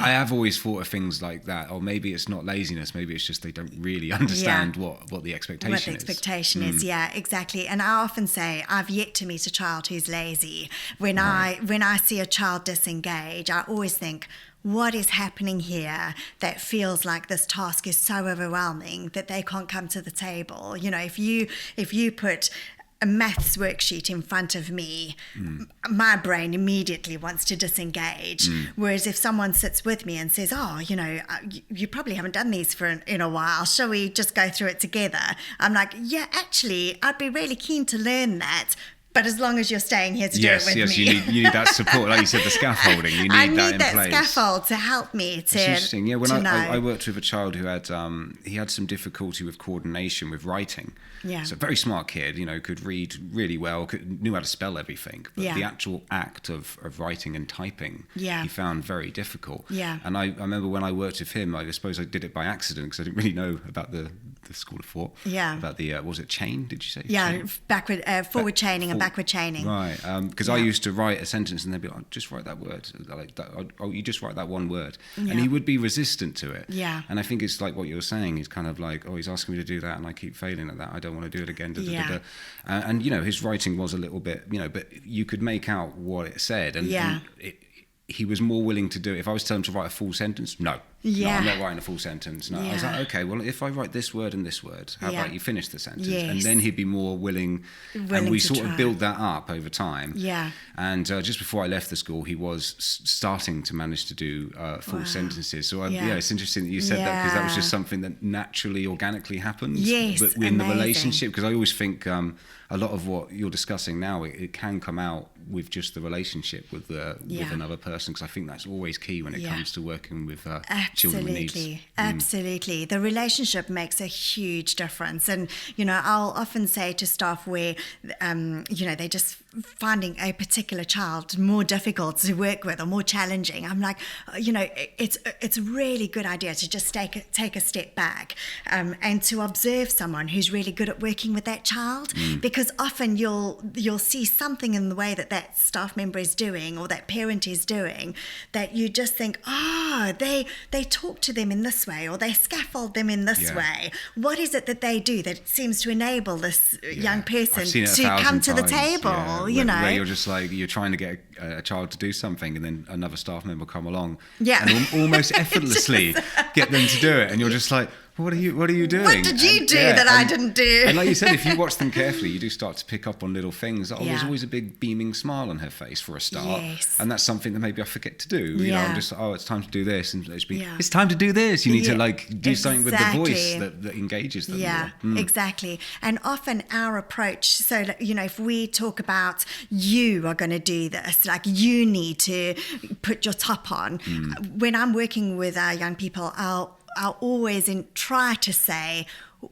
[SPEAKER 1] And I have always thought of things like that. Or maybe it's not laziness. Maybe it's just they don't really understand what the expectation is.
[SPEAKER 2] What the expectation is, exactly. And I often say I've yet to meet a child who's lazy. When I see a child disengage, I always think, what is happening here that feels like this task is so overwhelming that they can't come to the table? If you put a maths worksheet in front of me, my brain immediately wants to disengage. Whereas if someone sits with me and says, you probably haven't done these in a while, shall we just go through it together? I'm like, yeah, actually, I'd be really keen to learn that. But as long as you're staying here to do it with me.
[SPEAKER 1] Yes, you need that support. Like you said, the scaffolding, you need that in place. I need
[SPEAKER 2] that scaffold to help me to. It's
[SPEAKER 1] interesting. Yeah, when I worked with a child who had he had some difficulty with coordination with writing.
[SPEAKER 2] Yeah.
[SPEAKER 1] So a very smart kid, could read really well, knew how to spell everything. But the actual act of writing and typing, he found very difficult.
[SPEAKER 2] Yeah.
[SPEAKER 1] And I remember when I worked with him, I suppose I did it by accident because I didn't really know about the school of thought.
[SPEAKER 2] Yeah.
[SPEAKER 1] About the, was it chain, did you say?
[SPEAKER 2] Yeah,
[SPEAKER 1] chain?
[SPEAKER 2] Forward chaining and backward chaining.
[SPEAKER 1] Right, because I used to write a sentence and they'd be like, just write that word. Like that, you just write that one word. And he would be resistant to it.
[SPEAKER 2] Yeah.
[SPEAKER 1] And I think it's like what you're saying. He's kind of like, he's asking me to do that and I keep failing at that. I don't want to do it again. And, his writing was a little bit, but you could make out what it said. And he was more willing to do it. If I was telling him to write a full sentence, no, I'm not writing a full sentence. No, I was like, okay, well, if I write this word and this word, how about you finish the sentence?
[SPEAKER 2] Yes.
[SPEAKER 1] And then he'd be more willing and we sort of build that up over time.
[SPEAKER 2] Yeah.
[SPEAKER 1] And just before I left the school, he was starting to manage to do full sentences. So it's interesting that you said that, because that was just something that naturally, organically happened.
[SPEAKER 2] Yes,
[SPEAKER 1] but in the relationship, because I always think a lot of what you're discussing now, it can come out with just the relationship with another person, because I think that's always key when it comes to working with children with needs.
[SPEAKER 2] Absolutely. The relationship makes a huge difference. And, I'll often say to staff where, they just finding a particular child more difficult to work with or more challenging, I'm like, it's a really good idea to just take a step back and to observe someone who's really good at working with that child, because often you'll see something in the way that staff member is doing or that parent is doing that you just think, they talk to them in this way or they scaffold them in this way. What is it that they do that seems to enable this young person to come to the table?
[SPEAKER 1] Where you're just like, you're trying to get a child to do something, and then another staff member come along and almost effortlessly get them to do it, and you're just like, what are you doing?
[SPEAKER 2] What did you do that I didn't do?
[SPEAKER 1] And like you said, if you watch them carefully, you do start to pick up on little things. There's always a big beaming smile on her face for a start.
[SPEAKER 2] Yes.
[SPEAKER 1] And that's something that maybe I forget to do. You know, I'm just, it's time to do this. And it's time to do this. You need to do something with the voice that engages them.
[SPEAKER 2] Yeah, exactly. And often our approach, so, if we talk about you are going to do this, like you need to put your top on. When I'm working with our young people, I'll always try to say,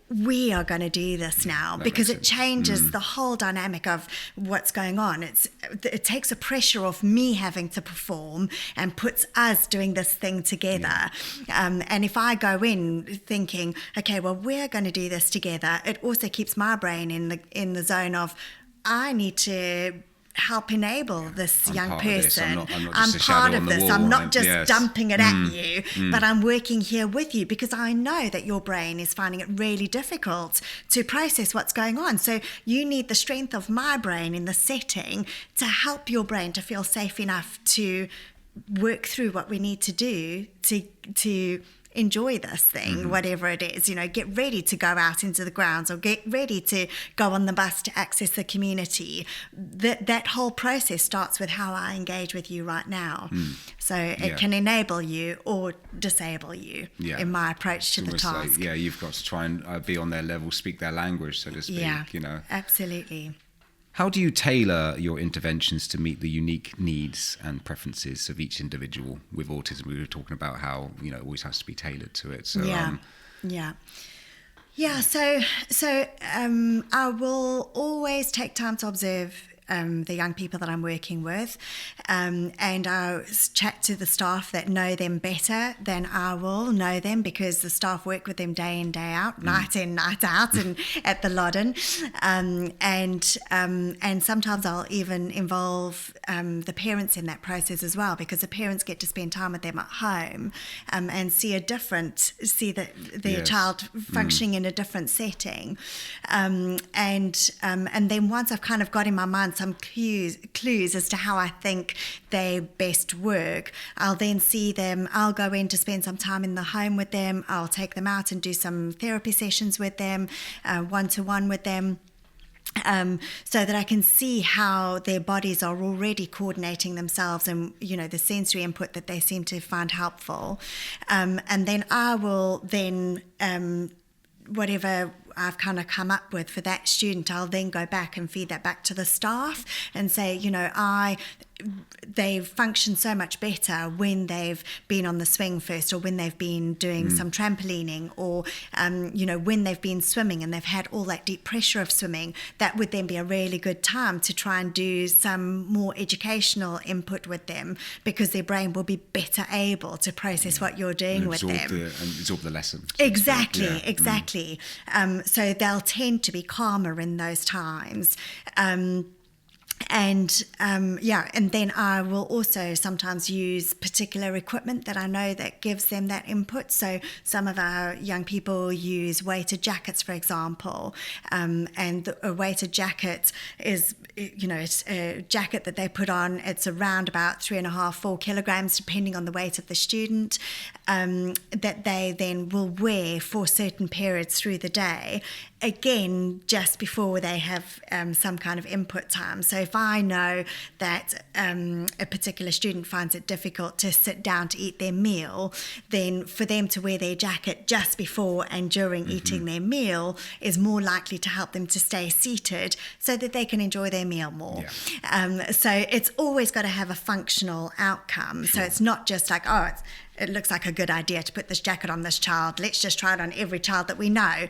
[SPEAKER 2] we are going to do this now, because it changes the whole dynamic of what's going on. It takes the pressure off me having to perform and puts us doing this thing together. And if I go in thinking, okay, well, we're going to do this together, it also keeps my brain in the zone of, I need to help enable this young person. I'm part of this. I'm not just dumping it at you, but I'm working here with you, because I know that your brain is finding it really difficult to process what's going on. So you need the strength of my brain in the setting to help your brain to feel safe enough to work through what we need to do to enjoy this thing, whatever it is, get ready to go out into the grounds or get ready to go on the bus to access the community. That whole process starts with how I engage with you right now. So it can enable you or disable you in my approach to the task.
[SPEAKER 1] Like, you've got to try and be on their level, speak their language, so to speak.
[SPEAKER 2] Absolutely.
[SPEAKER 1] How do you tailor your interventions to meet the unique needs and preferences of each individual with autism? We were talking about how, it always has to be tailored to it. So, So I will always take time to observe the young people that I'm working with, and I'll chat to the staff that know them better than I will know them, because the staff work with them day in, day out, night in, night out, and at the Loddon, and sometimes I'll even involve the parents in that process as well, because the parents get to spend time with them at home and see their child functioning in a different setting, and then once I've kind of got in my mind some clues as to how I think they best work, I'll then see them. I'll go in to spend some time in the home with them. I'll take them out and do some therapy sessions with them, one-to-one with them, so that I can see how their bodies are already coordinating themselves and, the sensory input that they seem to find helpful. And then I will whatever I've kind of come up with for that student, I'll then go back and feed that back to the staff and say, they function so much better when they've been on the swing first, or when they've been doing some trampolining, or when they've been swimming and they've had all that deep pressure of swimming. That would then be a really good time to try and do some more educational input with them, because their brain will be better able to process what you're doing with them and absorb the lesson.
[SPEAKER 2] Exactly. So they'll tend to be calmer in those times. And then I will also sometimes use particular equipment that I know that gives them that input. So some of our young people use weighted jackets, for example, and a weighted jacket is, it's a jacket that they put on. It's around about 3.5-4 kilograms, depending on the weight of the student, that they then will wear for certain periods through the day. Again, just before they have some kind of input time. So if I know that a particular student finds it difficult to sit down to eat their meal, then for them to wear their jacket just before and during eating their meal is more likely to help them to stay seated so that they can enjoy their meal more. So it's always got to have a functional outcome. Sure. So it's not just like, it looks like a good idea to put this jacket on this child. Let's just try it on every child that we know.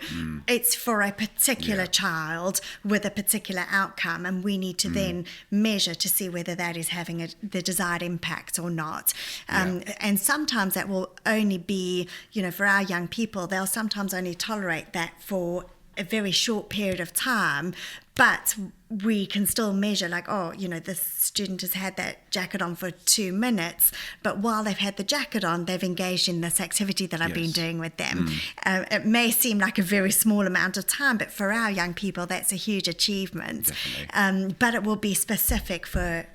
[SPEAKER 2] It's for a particular child with a particular outcome, and we need to then measure to see whether that is having the desired impact or not. And sometimes that will only be, for our young people, they'll sometimes only tolerate that for a very short period of time, but we can still measure this student has had that jacket on for 2 minutes, but while they've had the jacket on, they've engaged in this activity that I've been doing with them. It may seem like a very small amount of time, but for our young people, that's a huge achievement. But it will be specific for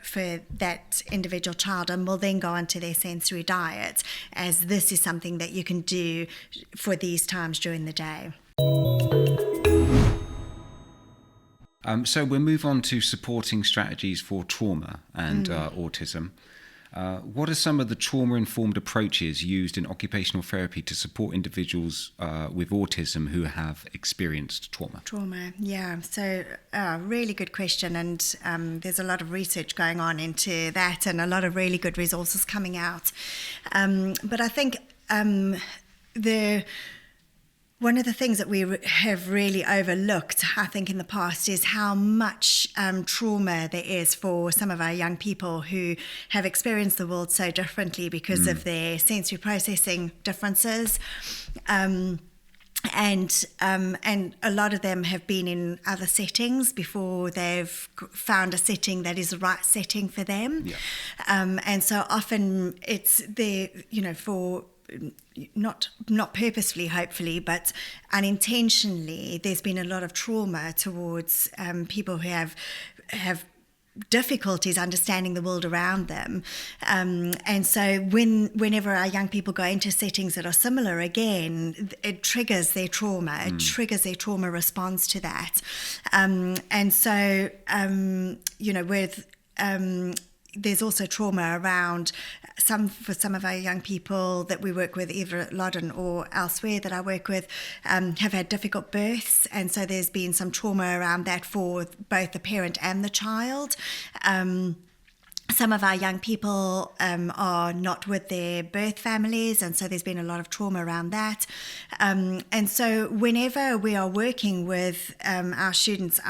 [SPEAKER 2] that individual child, and will then go onto their sensory diet, as this is something that you can do for these times during the day.
[SPEAKER 1] So we'll move on to supporting strategies for trauma and autism. What are some of the trauma-informed approaches used in occupational therapy to support individuals with autism who have experienced trauma?
[SPEAKER 2] So really good question, and there's a lot of research going on into that, and a lot of really good resources coming out. But I think one of the things that we have really overlooked, I think, in the past is how much trauma there is for some of our young people who have experienced the world so differently because of their sensory processing differences. And a lot of them have been in other settings before they've found a setting that is the right setting for them. And so often it's for not purposefully, hopefully, but unintentionally, there's been a lot of trauma towards people who have difficulties understanding the world around them. And so whenever our young people go into settings that are similar, again, it triggers their trauma. It triggers their trauma response to that. And so, there's also trauma around for some of our young people that we work with, either at Loddon or elsewhere that I work with, have had difficult births, and so there's been some trauma around that for both the parent and the child. Some of our young people are not with their birth families, and so there's been a lot of trauma around that. And so whenever we are working with our students,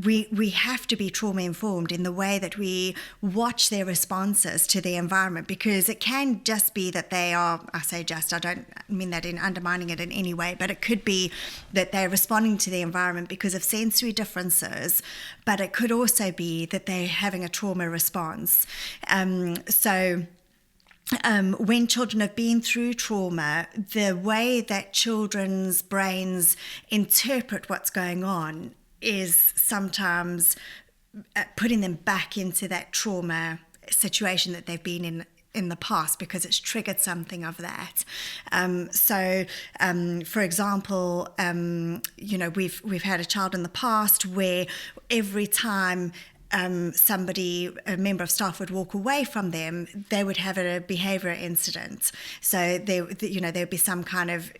[SPEAKER 2] we have to be trauma informed in the way that we watch their responses to the environment, because it can just be that they are, I don't mean that in undermining it in any way, but it could be that they're responding to the environment because of sensory differences, but it could also be that they're having a trauma response. When children have been through trauma, the way that children's brains interpret what's going on is sometimes putting them back into that trauma situation that they've been in the past, because it's triggered something of that. For example, we've had a child in the past where every time a member of staff would walk away from them, they would have a behaviour incident. So there would be some kind of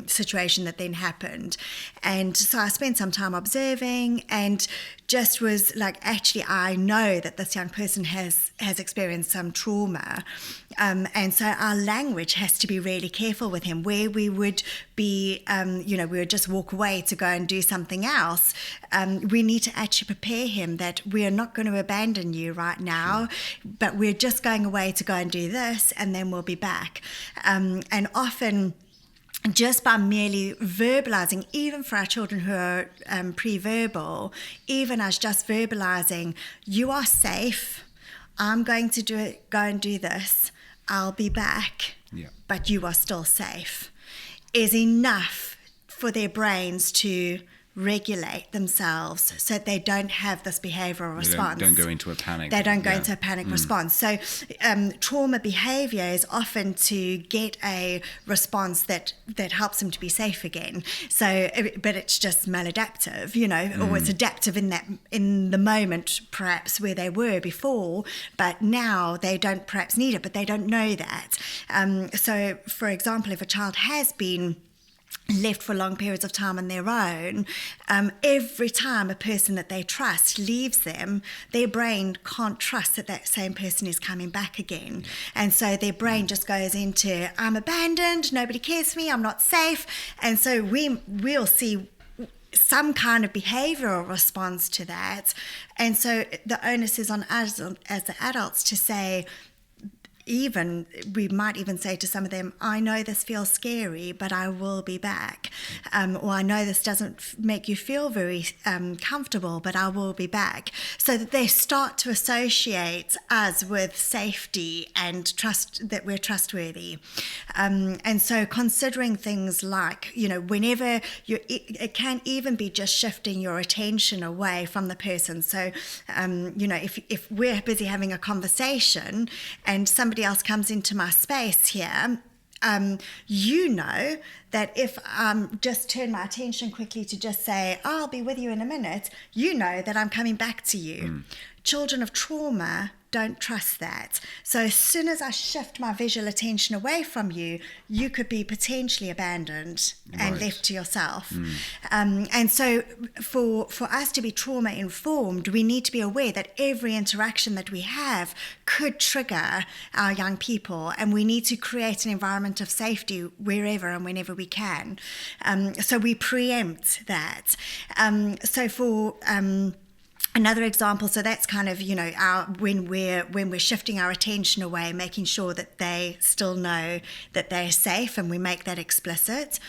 [SPEAKER 2] situation that then happened. And so I spent some time observing and just was like, actually, I know that this young person has experienced some trauma. And so our language has to be really careful with him, where we would be, we would just walk away to go and do something else. We need to actually prepare him that we are not going to abandon you right now, but we're just going away to go and do this, and then we'll be back. And often, just by merely verbalizing, even for our children who are pre-verbal, even as just verbalizing, you are safe, I'm going to go and do this, I'll be back, but you are still safe, is enough for their brains to regulate themselves so that they don't have this behavioural response.
[SPEAKER 1] They don't go into a panic.
[SPEAKER 2] They don't go into a panic response. So trauma behaviour is often to get a response that helps them to be safe again. So, but it's just maladaptive, or it's adaptive in the moment, perhaps where they were before, but now they don't perhaps need it, but they don't know that. So, for example, if a child has been left for long periods of time on their own, every time a person that they trust leaves them, their brain can't trust that that same person is coming back again. And so their brain just goes into, I'm abandoned, nobody cares for me, I'm not safe. And so we'll see some kind of behavioral response to that. And so the onus is on us as the adults to say, we might even say to some of them, I know this feels scary, but I will be back. Or I know this doesn't make you feel very comfortable, but I will be back. So that they start to associate us with safety and trust, that we're trustworthy. And so considering things like, whenever it can even be just shifting your attention away from the person. So, if we're busy having a conversation and somebody else comes into my space here, that if just turn my attention quickly to just say, I'll be with you in a minute, that I'm coming back to you. Children of trauma don't trust that. So as soon as I shift my visual attention away from you, you could be potentially abandoned and left to yourself. And so for us to be trauma informed, we need to be aware that every interaction that we have could trigger our young people, and we need to create an environment of safety wherever and whenever we can. So we preempt that. So for another example, so that's kind of, when we're shifting our attention away, making sure that they still know that they're safe, and we make that explicit.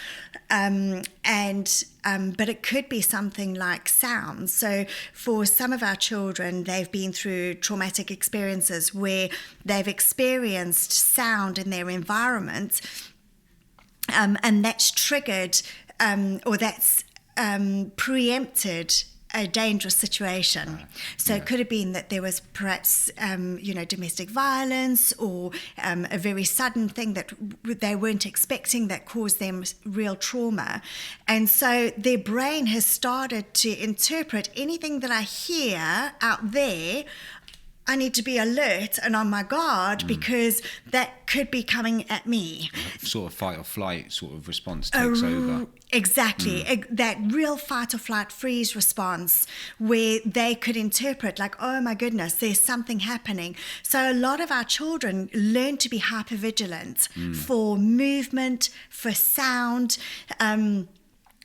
[SPEAKER 2] But it could be something like sounds. So for some of our children, they've been through traumatic experiences where they've experienced sound in their environment, and that's triggered or that's preempted a dangerous situation. So it could have been that there was perhaps, domestic violence, or a very sudden thing that they weren't expecting that caused them real trauma. And so their brain has started to interpret anything that I hear out there, I need to be alert and on my guard because that could be coming at me.
[SPEAKER 1] Sort of fight or flight sort of response takes over.
[SPEAKER 2] Exactly. That real fight or flight freeze response where they could interpret like, oh my goodness, there's something happening. So a lot of our children learn to be hypervigilant for movement, for sound. They've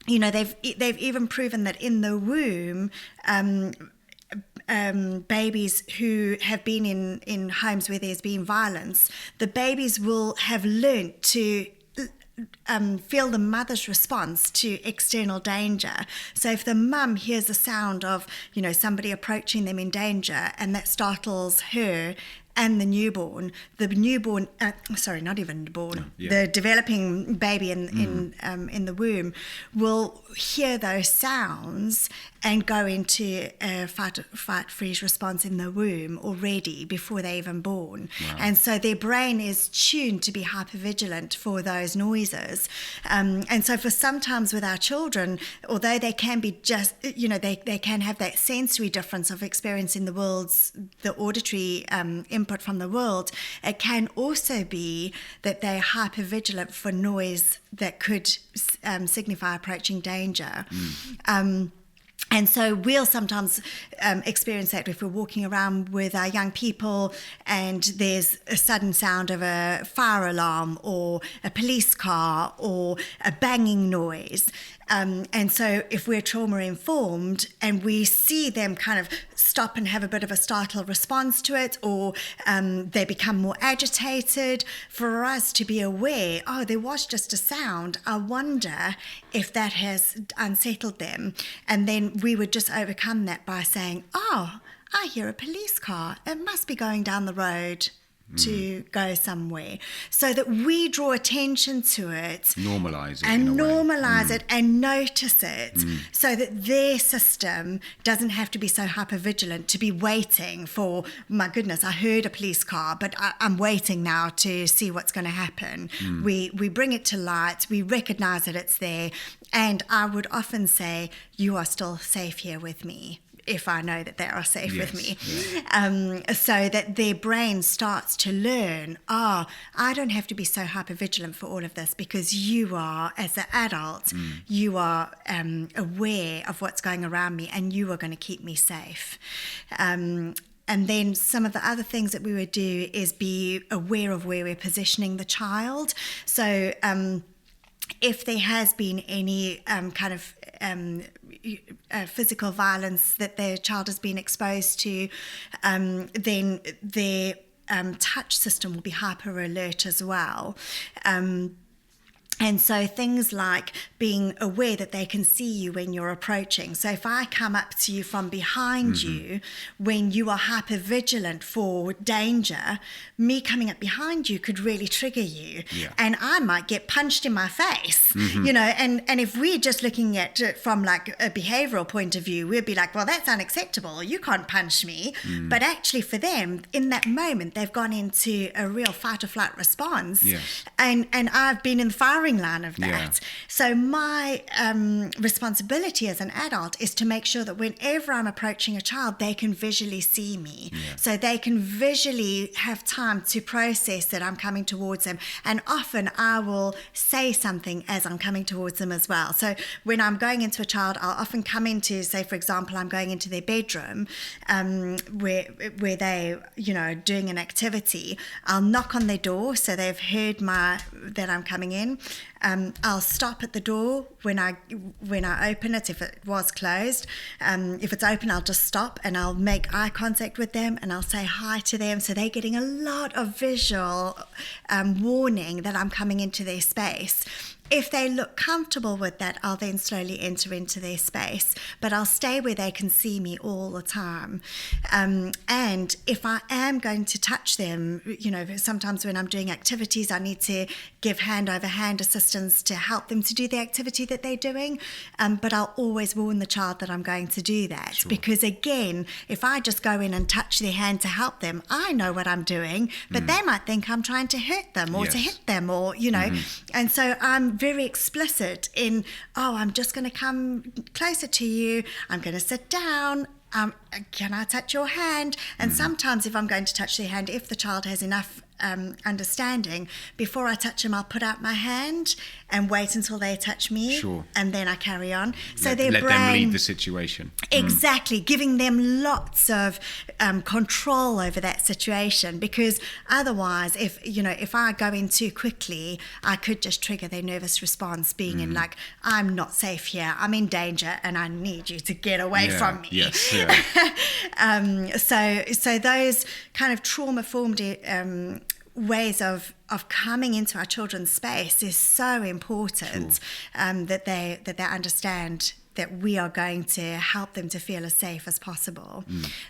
[SPEAKER 2] even proven that in the womb, babies who have been in homes where there's been violence, the babies will have learnt to feel the mother's response to external danger. So if the mum hears the sound of, somebody approaching them in danger, and that startles her and the developing baby in the womb will hear those sounds and go into a fight freeze response in the womb already before they're even born. Wow. And so their brain is tuned to be hypervigilant for those noises. And so for sometimes with our children, although they can be just, they can have that sensory difference of experiencing the auditory input from the world, it can also be that they're hypervigilant for noise that could signify approaching danger. And so we'll sometimes experience that if we're walking around with our young people and there's a sudden sound of a fire alarm or a police car or a banging noise. And so if we're trauma informed and we see them kind of stop and have a bit of a startled response to it, or they become more agitated, for us to be aware, oh, there was just a sound, I wonder if that has unsettled them. And then we would just overcome that by saying, oh, I hear a police car, it must be going down the road to go somewhere, so that we draw attention to it, normalize it and notice it, so that their system doesn't have to be so hypervigilant to be waiting for, my goodness, I heard a police car, but I'm waiting now to see what's going to happen. We bring it to light, we recognize that it's there, and I would often say, you are still safe here with me. if I know that they are safe with me.
[SPEAKER 1] Yeah.
[SPEAKER 2] So that their brain starts to learn, I don't have to be so hypervigilant for all of this, because you are, as an adult, you are aware of what's going around me, and you are going to keep me safe. And then some of the other things that we would do is be aware of where we're positioning the child. So if there has been any kind of physical violence that the child has been exposed to, then their touch system will be hyper alert as well. And so things like being aware that they can see you when you're approaching. So if I come up to you from behind you, when you are hypervigilant for danger, me coming up behind you could really trigger you.
[SPEAKER 1] Yeah.
[SPEAKER 2] And I might get punched in my face, you know, and if we're just looking at it from like a behavioral point of view, we'd be like, well, that's unacceptable. You can't punch me. But actually for them, in that moment, they've gone into a real fight or flight response.
[SPEAKER 1] Yes.
[SPEAKER 2] And I've been in the firing line of that.
[SPEAKER 1] Yeah.
[SPEAKER 2] So my responsibility as an adult is to make sure that whenever I'm approaching a child, they can visually see me.
[SPEAKER 1] Yeah.
[SPEAKER 2] So they can visually have time to process that I'm coming towards them. And often I will say something as I'm coming towards them as well. So when I'm going into a child, I'll often come into, say, for example, I'm going into their bedroom where they, you know, doing an activity. I'll knock on their door so they've heard that I'm coming in. I'll stop at the door when I open it, if it was closed. If it's open, I'll just stop and I'll make eye contact with them and I'll say hi to them. So they're getting a lot of visual warning that I'm coming into their space. If they look comfortable with that, I'll then slowly enter into their space, but I'll stay where they can see me all the time. And if I am going to touch them, you know, sometimes when I'm doing activities, I need to give hand-over-hand assistance to help them to do the activity that they're doing. But I'll always warn the child that I'm going to do that.
[SPEAKER 1] Sure.
[SPEAKER 2] Because again, if I just go in and touch their hand to help them, I know what I'm doing, but they might think I'm trying to hurt them or to hit them or, you know. And so I'm very explicit in, I'm just going to come closer to you. I'm going to sit down. Can I touch your hand? And sometimes if I'm going to touch their hand, if the child has enough understanding, before I touch them, I'll put out my hand and wait until they touch me.
[SPEAKER 1] Sure.
[SPEAKER 2] And then I carry on. So
[SPEAKER 1] let
[SPEAKER 2] their brain,
[SPEAKER 1] them lead the situation.
[SPEAKER 2] Exactly, giving them lots of control over that situation, because otherwise, if I go in too quickly, I could just trigger their nervous response, being in like, I'm not safe here, I'm in danger, and I need you to get away from me.
[SPEAKER 1] Yes. Yeah.
[SPEAKER 2] So those kind of trauma-formed ways of coming into our children's space is so important. Sure. that they understand that we are going to help them to feel as safe as possible.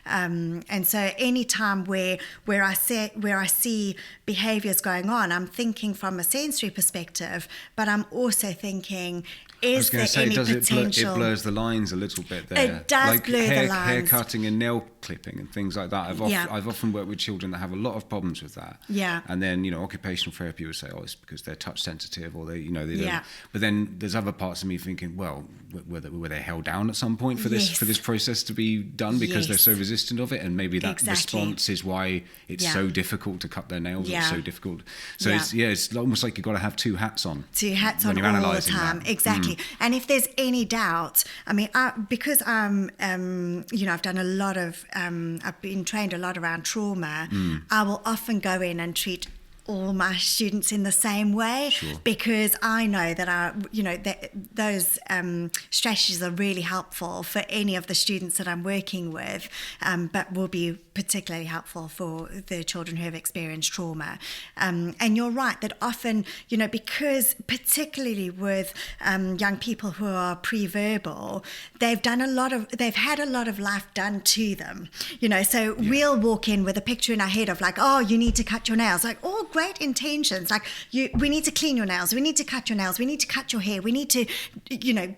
[SPEAKER 2] And so any time where I see behaviors going on, I'm thinking from a sensory perspective, but I'm also thinking, is there any potential?
[SPEAKER 1] It blurs the lines a little bit there.
[SPEAKER 2] It does
[SPEAKER 1] like
[SPEAKER 2] blur the lines.
[SPEAKER 1] Hair cutting and nail clipping and things like that. I've often worked with children that have a lot of problems with that.
[SPEAKER 2] Yeah.
[SPEAKER 1] And then, occupational therapy would say, it's because they're touch sensitive, or they don't.
[SPEAKER 2] Yeah.
[SPEAKER 1] But then there's other parts of me thinking, well, were they held down at some point for this process to be done because they're so resistant of it, and maybe that response is why it's so difficult to cut their nails. Or it's so difficult. So it's almost like you've got to have two hats on.
[SPEAKER 2] Two hats
[SPEAKER 1] on
[SPEAKER 2] all the time. That. Exactly. And if there's any doubt, I mean, because I'm, I've done a lot of, I've been trained a lot around trauma. I will often go in and treat all my students in the same way, because I know that those strategies are really helpful for any of the students that I'm working with, but will be particularly helpful for the children who have experienced trauma. And you're right that often, because particularly with young people who are pre-verbal, they've had a lot of life done to them. We'll walk in with a picture in our head of like, oh, you need to cut your nails, like all great intentions, like we need to clean your nails, we need to cut your nails, we need to cut your hair, we need to,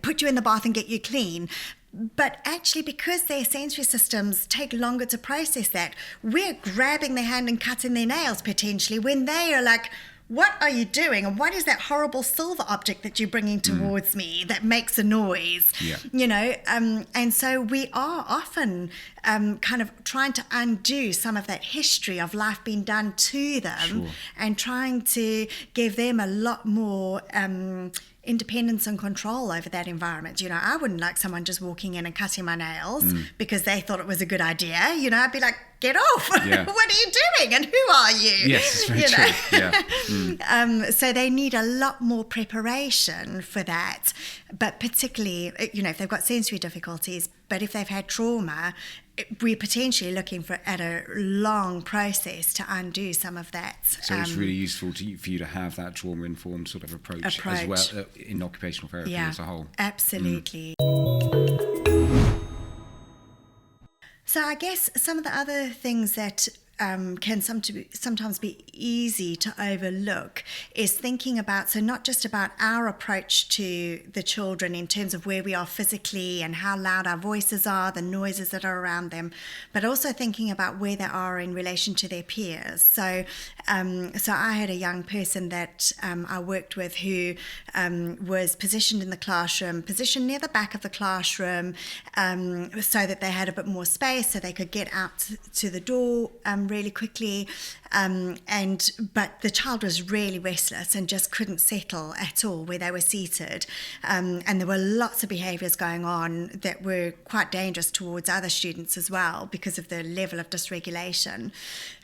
[SPEAKER 2] put you in the bath and get you clean. But actually, because their sensory systems take longer to process that, we're grabbing their hand and cutting their nails potentially when they are like, what are you doing? And what is that horrible silver object that you're bringing towards me that makes a noise?
[SPEAKER 1] Yeah.
[SPEAKER 2] You know, and so we are often kind of trying to undo some of that history of life being done to them, and trying to give them a lot more independence and control over that environment. You know, I wouldn't like someone just walking in and cutting my nails because they thought it was a good idea. You know, I'd be like, get off.
[SPEAKER 1] Yeah.
[SPEAKER 2] What are you doing? And who are you?
[SPEAKER 1] Yes, it's very true. Yeah.
[SPEAKER 2] So they need a lot more preparation for that. But particularly, you know, if they've got sensory difficulties, but if they've had trauma, we're potentially looking at a long process to undo some of that.
[SPEAKER 1] So it's really useful for you to have that trauma-informed sort of approach. As well in occupational therapy as a whole.
[SPEAKER 2] Absolutely. So I guess some of the other things that can sometimes be easy to overlook is thinking about, so not just about our approach to the children in terms of where we are physically and how loud our voices are, the noises that are around them, but also thinking about where they are in relation to their peers. So I had a young person that I worked with who was positioned in the classroom, positioned near the back of the classroom, so that they had a bit more space so they could get out to the door really quickly, but the child was really restless and just couldn't settle at all where they were seated, and there were lots of behaviours going on that were quite dangerous towards other students as well because of the level of dysregulation,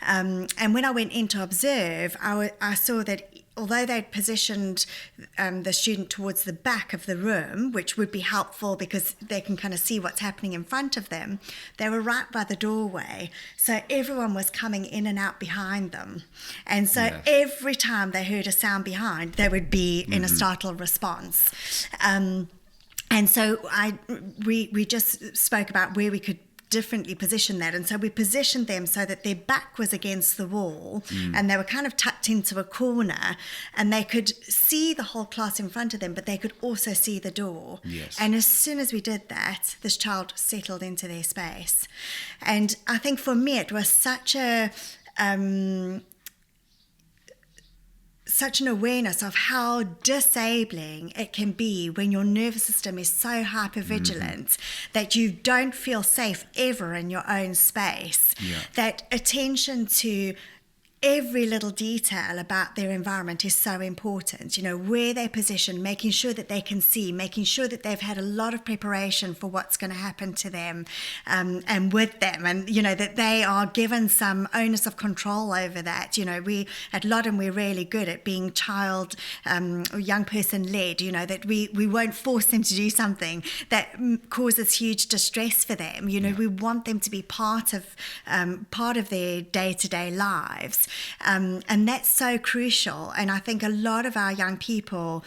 [SPEAKER 2] and when I went in to observe, I saw that although they'd positioned the student towards the back of the room, which would be helpful because they can kind of see what's happening in front of them, they were right by the doorway. So everyone was coming in and out behind them. And so every time they heard a sound behind, they would be in a startled response. And so we just spoke about where we could differently position that, and so we positioned them so that their back was against the wall and they were kind of tucked into a corner, and they could see the whole class in front of them, but they could also see the door. And as soon as we did that, this child settled into their space. And I think for me it was such an awareness of how disabling it can be when your nervous system is so hypervigilant that you don't feel safe ever in your own space. That attention to every little detail about their environment is so important. You know, where they're positioned, making sure that they can see, making sure that they've had a lot of preparation for what's going to happen to them and with them, and, you know, that they are given some onus of control over that. You know, we at Loddon, we're really good at being child or young person led, you know, that we won't force them to do something that causes huge distress for them. You know, we want them to be part of their day-to-day lives. And that's so crucial. And I think a lot of our young people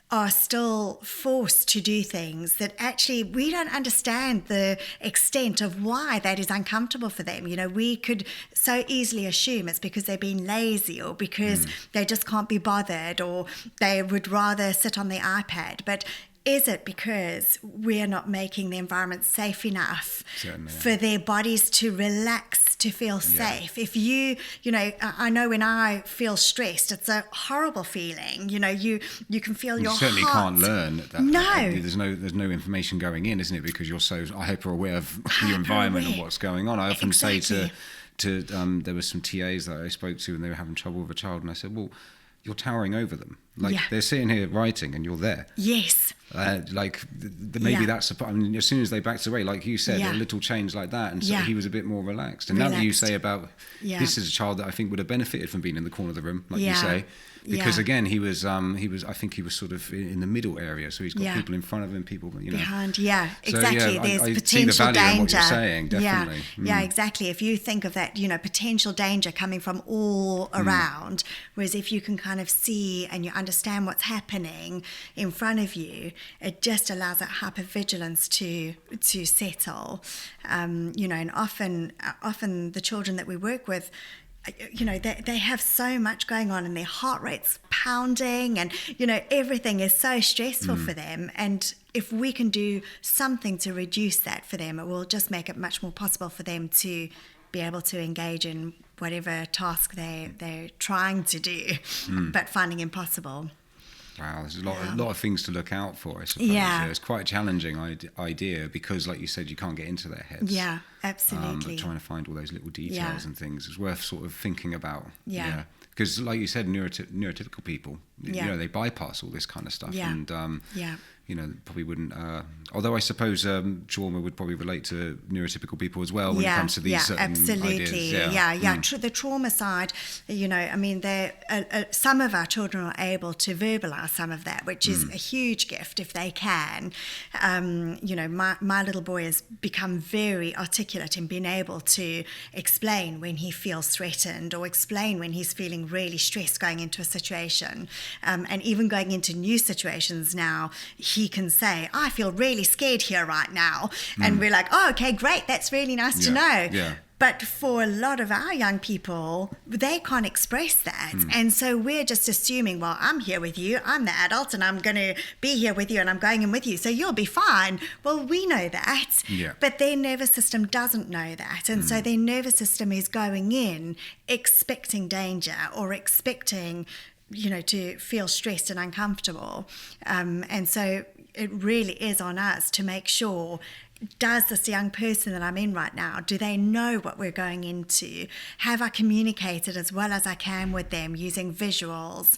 [SPEAKER 2] are still forced to do things that actually we don't understand the extent of why that is uncomfortable for them. You know, we could so easily assume it's because they're being lazy or because they just can't be bothered or they would rather sit on their iPad. But is it because we're not making the environment safe enough for their bodies to relax, to feel safe? If you know, I know when I feel stressed, it's a horrible feeling. You know, you can feel your heart.
[SPEAKER 1] You certainly can't learn that.
[SPEAKER 2] No.
[SPEAKER 1] There's no information going in, isn't it? Because you're so hyper-aware of your environment and what's going on. I often say to there were some TAs that I spoke to and they were having trouble with a child, and I said, well, you're towering over them. Like they're sitting here writing and you're there.
[SPEAKER 2] Yes.
[SPEAKER 1] Maybe that's I mean, as soon as they backed away, like you said, a little change like that, and so he was a bit more relaxed. And now that you say about this is a child that I think would have benefited from being in the corner of the room, like you say, because again he was I think he was sort of in the middle area, so he's got people in front of him, people
[SPEAKER 2] behind.
[SPEAKER 1] Exactly.
[SPEAKER 2] So, there's
[SPEAKER 1] I
[SPEAKER 2] potential
[SPEAKER 1] see the value
[SPEAKER 2] danger.
[SPEAKER 1] in what you're saying, definitely.
[SPEAKER 2] Yeah, exactly. If you think of that, you know, potential danger coming from all around, whereas if you can kind of see and you understand what's happening in front of you, it just allows that hypervigilance to settle. You know, and often the children that we work with, you know, they have so much going on and their heart rate's pounding and, you know, everything is so stressful for them. And if we can do something to reduce that for them, it will just make it much more possible for them to be able to engage in whatever task they're trying to do, but finding impossible.
[SPEAKER 1] Wow, there's a lot of things to look out for, I suppose.
[SPEAKER 2] Yeah.
[SPEAKER 1] It's quite a challenging idea because, like you said, you can't get into their heads.
[SPEAKER 2] Yeah, absolutely.
[SPEAKER 1] But trying to find all those little details and things is worth sort of thinking about.
[SPEAKER 2] Yeah.
[SPEAKER 1] Because, like you said, neurotypical people, they bypass all this kind of stuff.
[SPEAKER 2] Yeah.
[SPEAKER 1] And, probably wouldn't... although I suppose trauma would probably relate to neurotypical people as well when it comes to these certain
[SPEAKER 2] absolutely.
[SPEAKER 1] ideas.
[SPEAKER 2] The trauma side, some of our children are able to verbalise some of that, which is a huge gift if they can. My little boy has become very articulate in being able to explain when he feels threatened or explain when he's feeling really stressed going into a situation. And even going into new situations now, he can say, I feel really scared here right now. And we're like, oh, okay, great. That's really nice to know.
[SPEAKER 1] Yeah.
[SPEAKER 2] But for a lot of our young people, they can't express that. And so we're just assuming, well, I'm here with you. I'm the adult and I'm going to be here with you and I'm going in with you. So you'll be fine. Well, we know that.
[SPEAKER 1] Yeah.
[SPEAKER 2] But their nervous system doesn't know that. And so their nervous system is going in expecting danger or expecting, to feel stressed and uncomfortable. And so it really is on us to make sure, does this young person that I'm in right now, do they know what we're going into? Have I communicated as well as I can with them using visuals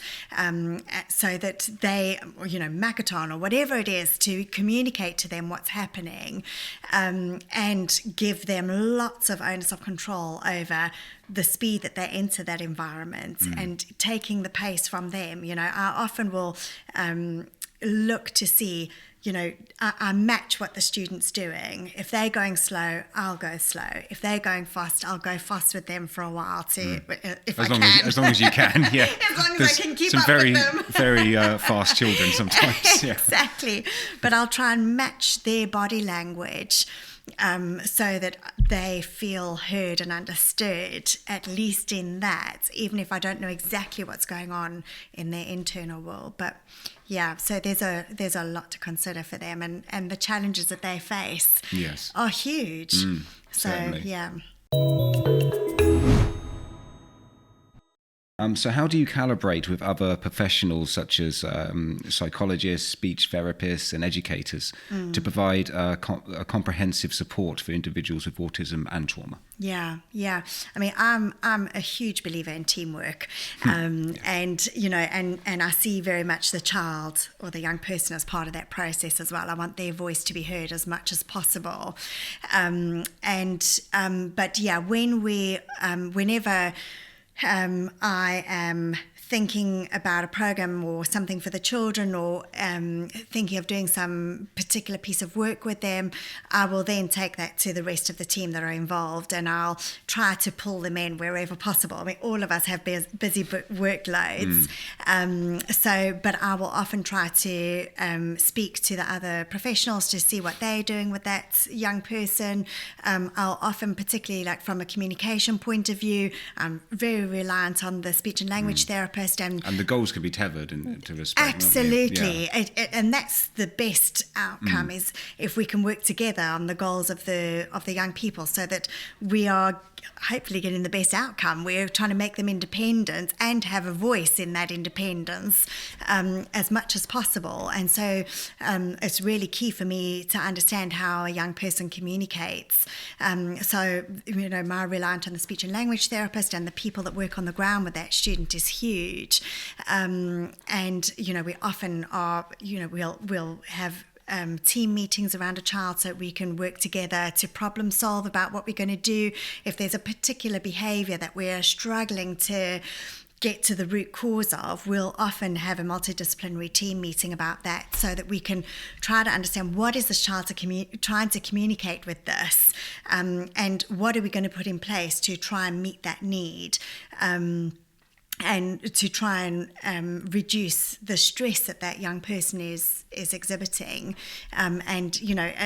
[SPEAKER 2] so that they, Makaton or whatever it is, to communicate to them what's happening and give them lots of onus of control over the speed that they enter that environment and taking the pace from them. I often will look to see, I match what the student's doing. If they're going slow, I'll go slow. If they're going fast, I'll go fast with them for a while too, if I can.
[SPEAKER 1] As long as you can, yeah.
[SPEAKER 2] As long as
[SPEAKER 1] There's
[SPEAKER 2] I can keep
[SPEAKER 1] some
[SPEAKER 2] up
[SPEAKER 1] very,
[SPEAKER 2] with them.
[SPEAKER 1] very fast children sometimes. Yeah.
[SPEAKER 2] Exactly. But I'll try and match their body language so that they feel heard and understood, at least in that, even if I don't know exactly what's going on in their internal world. But yeah, so there's a lot to consider for them, and the challenges that they face are huge. So
[SPEAKER 1] certainly.
[SPEAKER 2] yeah.
[SPEAKER 1] So how do you calibrate with other professionals such as psychologists, speech therapists and educators to provide a comprehensive support for individuals with autism and trauma?
[SPEAKER 2] Yeah. I mean, I'm a huge believer in teamwork, and I see very much the child or the young person as part of that process as well. I want their voice to be heard as much as possible, but yeah, whenever I am thinking about a program or something for the children, or thinking of doing some particular piece of work with them, I will then take that to the rest of the team that are involved, and I'll try to pull them in wherever possible. I mean, all of us have busy workloads, but I will often try to speak to the other professionals to see what they're doing with that young person. I'll often, particularly like from a communication point of view, I'm very reliant on the speech and language therapist. And
[SPEAKER 1] the goals can be tethered into respect.
[SPEAKER 2] Absolutely. And that's the best outcome, is if we can work together on the goals of the young people, so that we are hopefully getting the best outcome. We're trying to make them independent and have a voice in that independence as much as possible. And so it's really key for me to understand how a young person communicates. So my reliance on the speech and language therapist and the people that work on the ground with that student is huge. And we often are, we'll have team meetings around a child so we can work together to problem solve about what we're going to do. If there's a particular behaviour that we're struggling to get to the root cause of, we'll often have a multidisciplinary team meeting about that, so that we can try to understand what is this child trying to communicate with this, and what are we going to put in place to try and meet that need. and to try and reduce the stress that young person is exhibiting. And,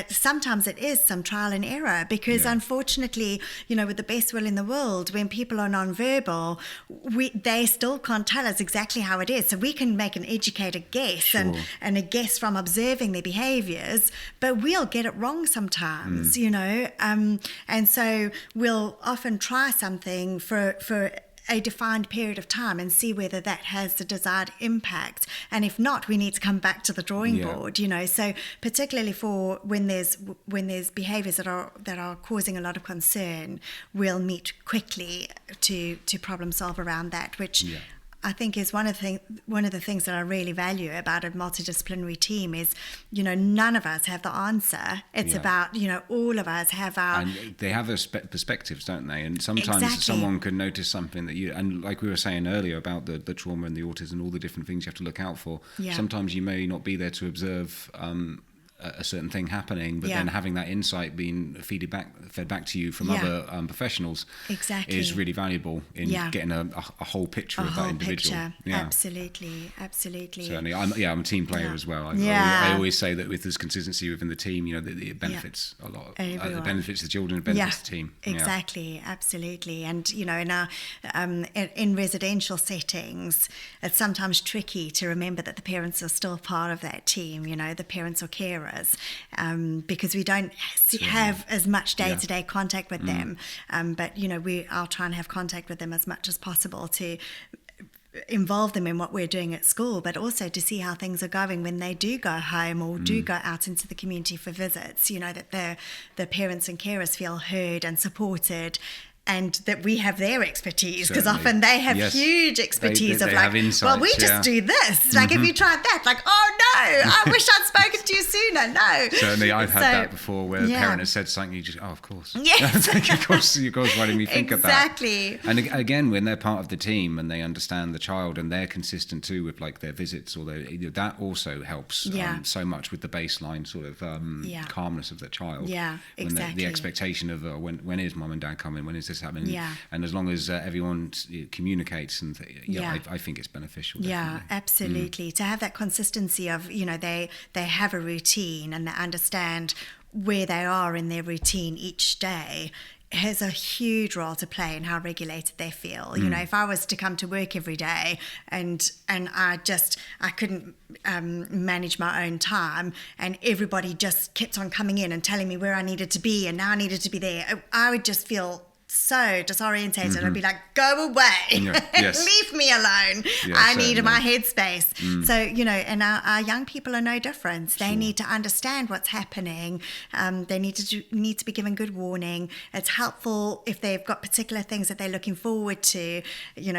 [SPEAKER 2] sometimes it is some trial and error, because unfortunately, with the best will in the world, when people are nonverbal, they still can't tell us exactly how it is. So we can make an educated guess and a guess from observing their behaviors, but we'll get it wrong sometimes, and so we'll often try something for a defined period of time and see whether that has the desired impact, and if not, we need to come back to the drawing board. So particularly for when there's behaviours that are causing a lot of concern, we'll meet quickly to problem solve around that, which I think is one of the things that I really value about a multidisciplinary team is, none of us have the answer. It's about, all of us have our...
[SPEAKER 1] And they have those perspectives, don't they? And sometimes someone can notice something that and like we were saying earlier about the trauma and the autism, all the different things you have to look out for. Yeah. Sometimes you may not be there to observe a certain thing happening, but then having that insight being fed back to you from other professionals is really valuable in getting a whole picture of that individual.
[SPEAKER 2] Absolutely.
[SPEAKER 1] Certainly, I'm a team player as well. I always say that with this consistency within the team, it benefits a lot. It benefits the children, it benefits the team.
[SPEAKER 2] Exactly, absolutely. And in our in residential settings, it's sometimes tricky to remember that the parents are still part of that team. The parents or carers. Because we don't have as much day-to-day contact with them. But, I'll try and have contact with them as much as possible to involve them in what we're doing at school, but also to see how things are going when they do go home or do go out into the community for visits, that the parents and carers feel heard and supported, and that we have their expertise, because often they have huge expertise
[SPEAKER 1] they
[SPEAKER 2] of
[SPEAKER 1] have insights,
[SPEAKER 2] well, we just do this. Like, if you tried that, like, oh no, I wish I'd spoken to you sooner. No.
[SPEAKER 1] Certainly, I've had that before, where a parent has said something, you just, of course.
[SPEAKER 2] Yes.
[SPEAKER 1] of course, why didn't we think of that?
[SPEAKER 2] Exactly.
[SPEAKER 1] And again, when they're part of the team and they understand the child and they're consistent too with like their visits, or that also helps so much with the baseline sort of calmness of the child.
[SPEAKER 2] Yeah, exactly.
[SPEAKER 1] When the expectation of when is mum and dad coming, when is this happening? And as long as everyone communicates, and I think it's beneficial. Definitely.
[SPEAKER 2] Yeah, absolutely. To have that consistency of, they have a routine and they understand where they are in their routine each day has a huge role to play in how regulated they feel. If I was to come to work every day and I couldn't manage my own time, and everybody just kept on coming in and telling me where I needed to be and now I needed to be there, I would just feel so disorientated. I'd be like, go away. Leave me alone. I need my headspace. So, and our young people are no different. They need to understand what's happening. They need to be given good warning. It's helpful if they've got particular things that they're looking forward to.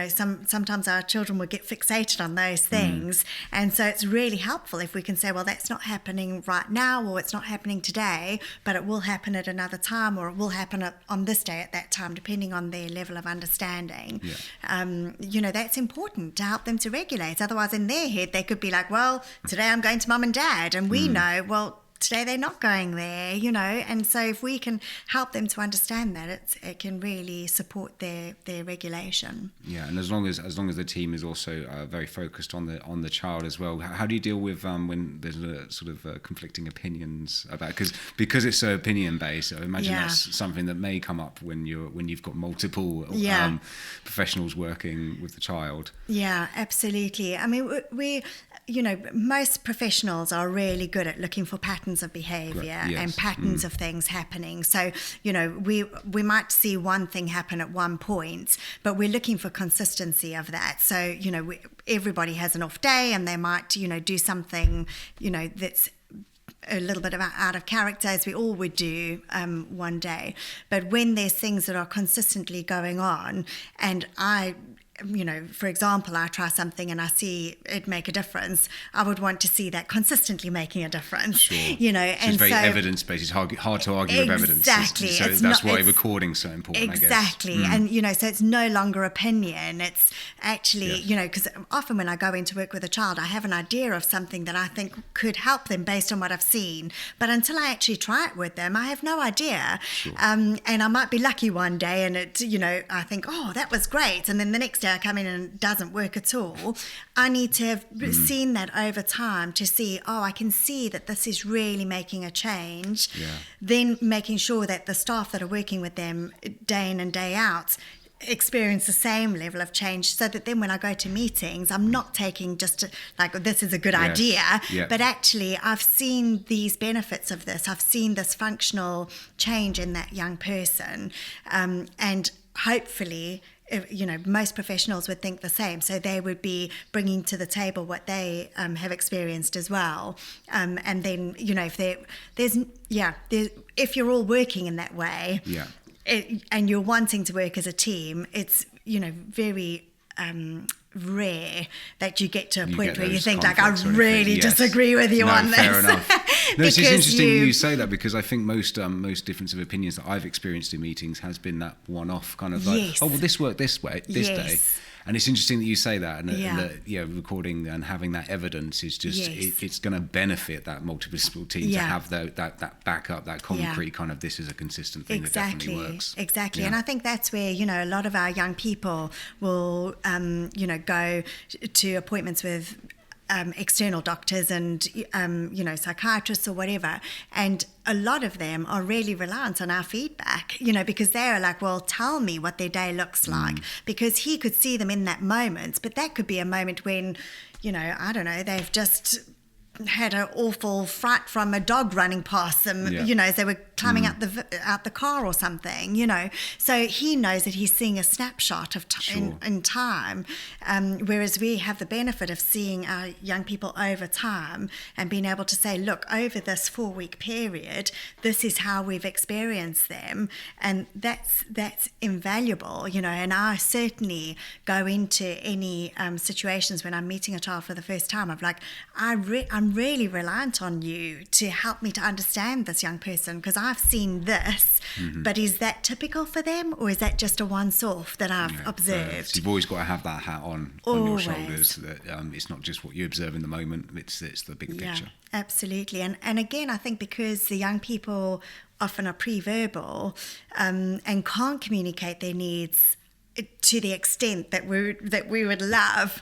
[SPEAKER 2] Sometimes our children will get fixated on those things. And so it's really helpful if we can say, well, that's not happening right now, or it's not happening today, but it will happen at another time, or it will happen on this day at that time, depending on their level of understanding. That's important to help them to regulate. Otherwise, in their head, they could be like, well, today I'm going to mum and dad, and we know, well, today they're not going there, and so if we can help them to understand that, it can really support their regulation. And
[SPEAKER 1] as long as the team is also very focused on the child as well. How do you deal with when there's a sort of conflicting opinions about, because it's so opinion based? I imagine that's something that may come up when you've got multiple professionals working with the child.
[SPEAKER 2] Yeah, absolutely. I mean, we most professionals are really good at looking for patterns of behavior and patterns of things happening. So, we might see one thing happen at one point, but we're looking for consistency of that. So, everybody has an off day, and they might, do something, that's a little bit out of character, as we all would do one day. But when there's things that are consistently going on, and for example, I try something and I see it make a difference, I would want to see that consistently making a difference.
[SPEAKER 1] Sure.
[SPEAKER 2] And
[SPEAKER 1] it's very evidence-based. It's hard to argue with evidence.
[SPEAKER 2] Exactly.
[SPEAKER 1] So that's why recording's so important,
[SPEAKER 2] exactly.
[SPEAKER 1] I guess.
[SPEAKER 2] And, so it's no longer opinion. It's actually, because often when I go into work with a child, I have an idea of something that I think could help them based on what I've seen. But until I actually try it with them, I have no idea. Sure. And I might be lucky one day and I think, oh, that was great. And then the next day I come in and it doesn't work at all. I need to have seen that over time to see, I can see that this is really making a change.
[SPEAKER 1] Yeah.
[SPEAKER 2] Then making sure that the staff that are working with them day in and day out experience the same level of change, so that then when I go to meetings, I'm not taking just this is a good idea, but actually I've seen these benefits of this. I've seen this functional change in that young person, and hopefully, most professionals would think the same. So they would be bringing to the table what they have experienced as well. And then, if you're all working in that way, and you're wanting to work as a team, it's very rare that you get to a point where you think I really disagree with you on this.
[SPEAKER 1] Fair enough. No, it's interesting you say that, because I think most difference of opinions that I've experienced in meetings has been that one-off kind of this worked this day. And it's interesting that you say that, and that recording and having that evidence is just it's going to benefit that multidisciplinary team to have that backup, that concrete kind of, this is a consistent thing that definitely works.
[SPEAKER 2] Exactly, and I think that's where a lot of our young people will go to appointments with external doctors and psychiatrists or whatever, and a lot of them are really reliant on our feedback, because they're like, well, tell me what their day looks like, because he could see them in that moment, but that could be a moment when I don't know, they've just had an awful fright from a dog running past them, as they were climbing out the car or something, So he knows that he's seeing a snapshot of in time, whereas we have the benefit of seeing our young people over time and being able to say, look, over this 4-week period, this is how we've experienced them, and that's invaluable, and I certainly go into any situations when I'm meeting a child for the first time of like, I'm really reliant on you to help me to understand this young person, because I've seen this, but is that typical for them, or is that just a once-off that I've observed?
[SPEAKER 1] So you've always got to have that hat on your shoulders, that it's not just what you observe in the moment, it's the bigger picture.
[SPEAKER 2] Absolutely. And again, I think because the young people often are pre-verbal and can't communicate their needs to the extent that we would love,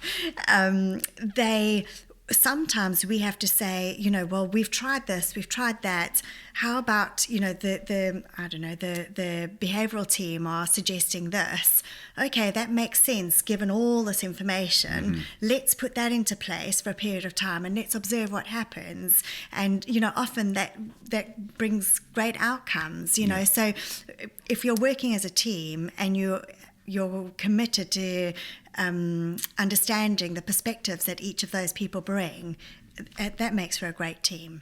[SPEAKER 2] sometimes we have to say, well, we've tried this, we've tried that. How about, the behavioural team are suggesting this. Okay, that makes sense given all this information. Let's put that into place for a period of time and let's observe what happens. And, often that brings great outcomes, So if you're working as a team and you're committed to understanding the perspectives that each of those people bring, that makes for a great team.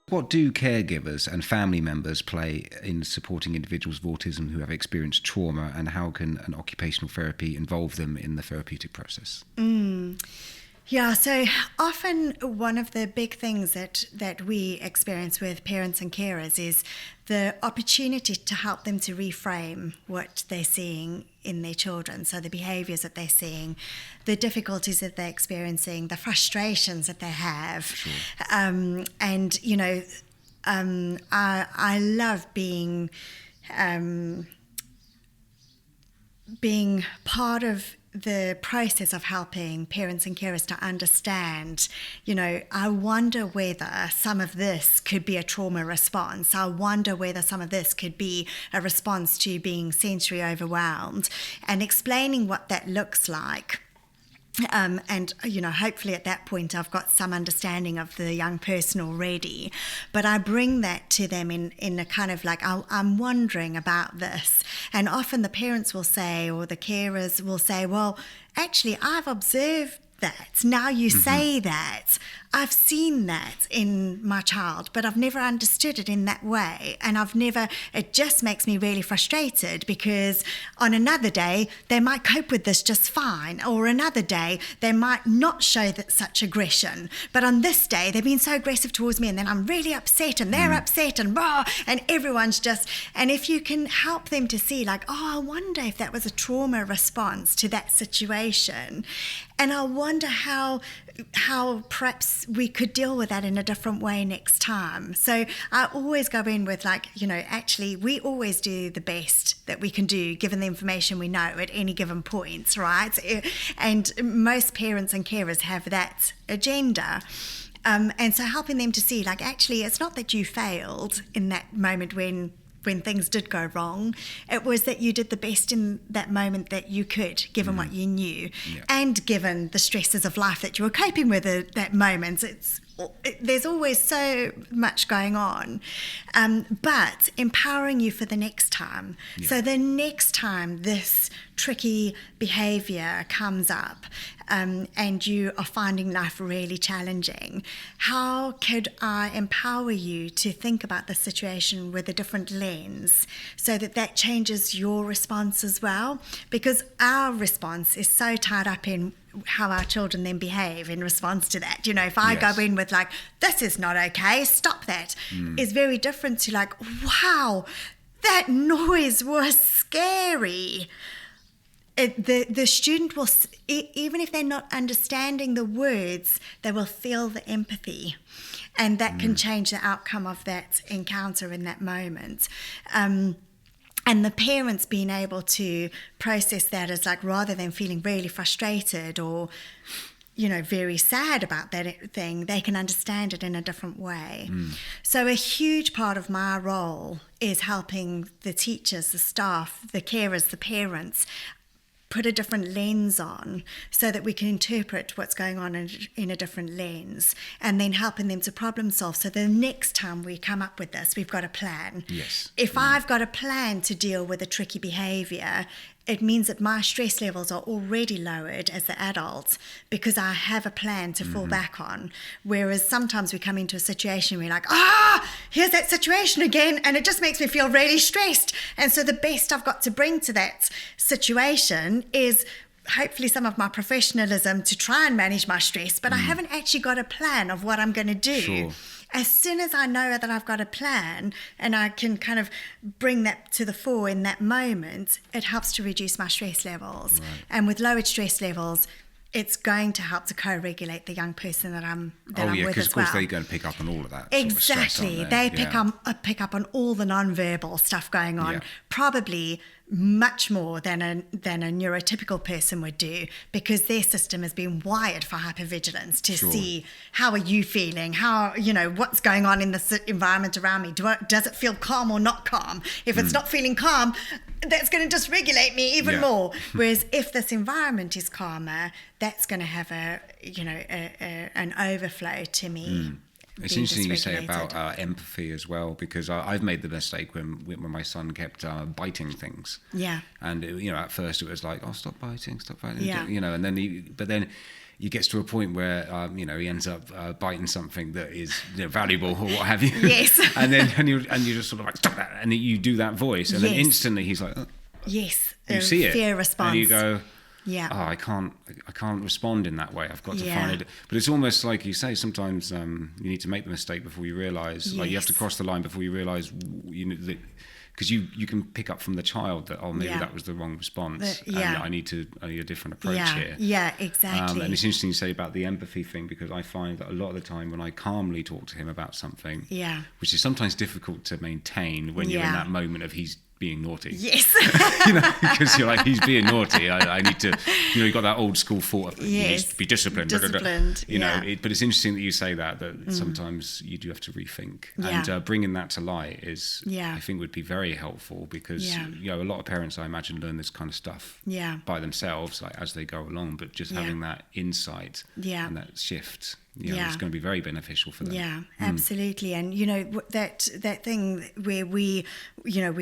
[SPEAKER 1] What do caregivers and family members play in supporting individuals with autism who have experienced trauma, and how can an occupational therapy involve them in the therapeutic process?
[SPEAKER 2] Yeah, so often one of the big things that we experience with parents and carers is the opportunity to help them to reframe what they're seeing in their children. So the behaviours that they're seeing, the difficulties that they're experiencing, the frustrations that they have.
[SPEAKER 1] Sure.
[SPEAKER 2] I love being part of the process of helping parents and carers to understand, I wonder whether some of this could be a trauma response. I wonder whether some of this could be a response to being sensory overwhelmed, and explaining what that looks like. And hopefully at that point I've got some understanding of the young person already, but I bring that to them in a kind of like, I'm wondering about this. And often the parents will say, or the carers will say, well, actually I've observed that. Now you say that. I've seen that in my child, but I've never understood it in that way. And it just makes me really frustrated, because on another day, they might cope with this just fine, or another day, they might not show such aggression. But on this day, they've been so aggressive towards me, and then I'm really upset, and they're upset, and everyone's just, and if you can help them to see like, I wonder if that was a trauma response to that situation. And I wonder how perhaps we could deal with that in a different way next time. So I always go in with like, actually we always do the best that we can do given the information we know at any given point, right? And most parents and carers have that agenda. And so helping them to see, like, actually, it's not that you failed in that moment when things did go wrong. It was that you did the best in that moment that you could, given what you knew, and given the stresses of life that you were coping with at that moment. There's always so much going on, but empowering you for the next time. So the next time this tricky behavior comes up, and you are finding life really challenging, how could I empower you to think about the situation with a different lens so that changes your response as well? Because our response is so tied up in how our children then behave in response to that. If I go in with like, this is not okay, stop that, is very different to like, wow, that noise was scary. The student will, even if they're not understanding the words, they will feel the empathy, and that can change the outcome of that encounter in that moment. And the parents being able to process that as like, rather than feeling really frustrated or, very sad about that thing, they can understand it in a different way. So a huge part of my role is helping the teachers, the staff, the carers, the parents put a different lens on so that we can interpret what's going on in a different lens, and then helping them to problem solve. So the next time we come up with this, we've got a plan. If I've got a plan to deal with a tricky behavior, it means that my stress levels are already lowered as the adult because I have a plan to fall back on. Whereas sometimes we come into a situation where we're like, here's that situation again, and it just makes me feel really stressed. And so the best I've got to bring to that situation is hopefully some of my professionalism to try and manage my stress, but I haven't actually got a plan of what I'm going to do. As soon as I know that I've got a plan and I can kind of bring that to the fore in that moment, it helps to reduce my stress levels. And with lowered stress levels, it's going to help to co-regulate the young person that I'm with as well.
[SPEAKER 1] Because of course they're going to pick up on all of that.
[SPEAKER 2] Exactly.
[SPEAKER 1] Sort of stress,
[SPEAKER 2] they pick up on all the non-verbal stuff going on, probably much more than a neurotypical person would do, because their system has been wired for hypervigilance to see how are you feeling, how, what's going on in the environment around me. Does it feel calm or not calm? If it's not feeling calm, that's going to dysregulate me even more. Whereas if this environment is calmer, that's going to have an overflow to me.
[SPEAKER 1] It's interesting you say about empathy as well, because I've made the mistake when my son kept biting things. And at first it was like, stop biting. And then he gets to a point where he ends up biting something that is valuable or what have you. and you just sort of like, stop that, and you do that voice, and then instantly he's like, you see it,
[SPEAKER 2] fear response,
[SPEAKER 1] and you go, I can't respond in that way. I've got to find it. But it's almost like you say, sometimes you need to make the mistake before you realise. Like you have to cross the line before you realise, because you can pick up from the child that maybe that was the wrong response. And I need a different approach here.
[SPEAKER 2] Exactly.
[SPEAKER 1] And it's interesting you say about the empathy thing, because I find that a lot of the time when I calmly talk to him about something, which is sometimes difficult to maintain when you're in that moment of he's being naughty. Because you're like, he's being naughty. I need to, you got that old school thought of he needs to be disciplined. But it's interesting that you say that sometimes you do have to rethink. And bringing that to light is, I think, would be very helpful, because a lot of parents, I imagine, learn this kind of stuff by themselves, like as they go along. But just having that insight and that shift, it's going to be very beneficial for them.
[SPEAKER 2] Absolutely. And that thing where we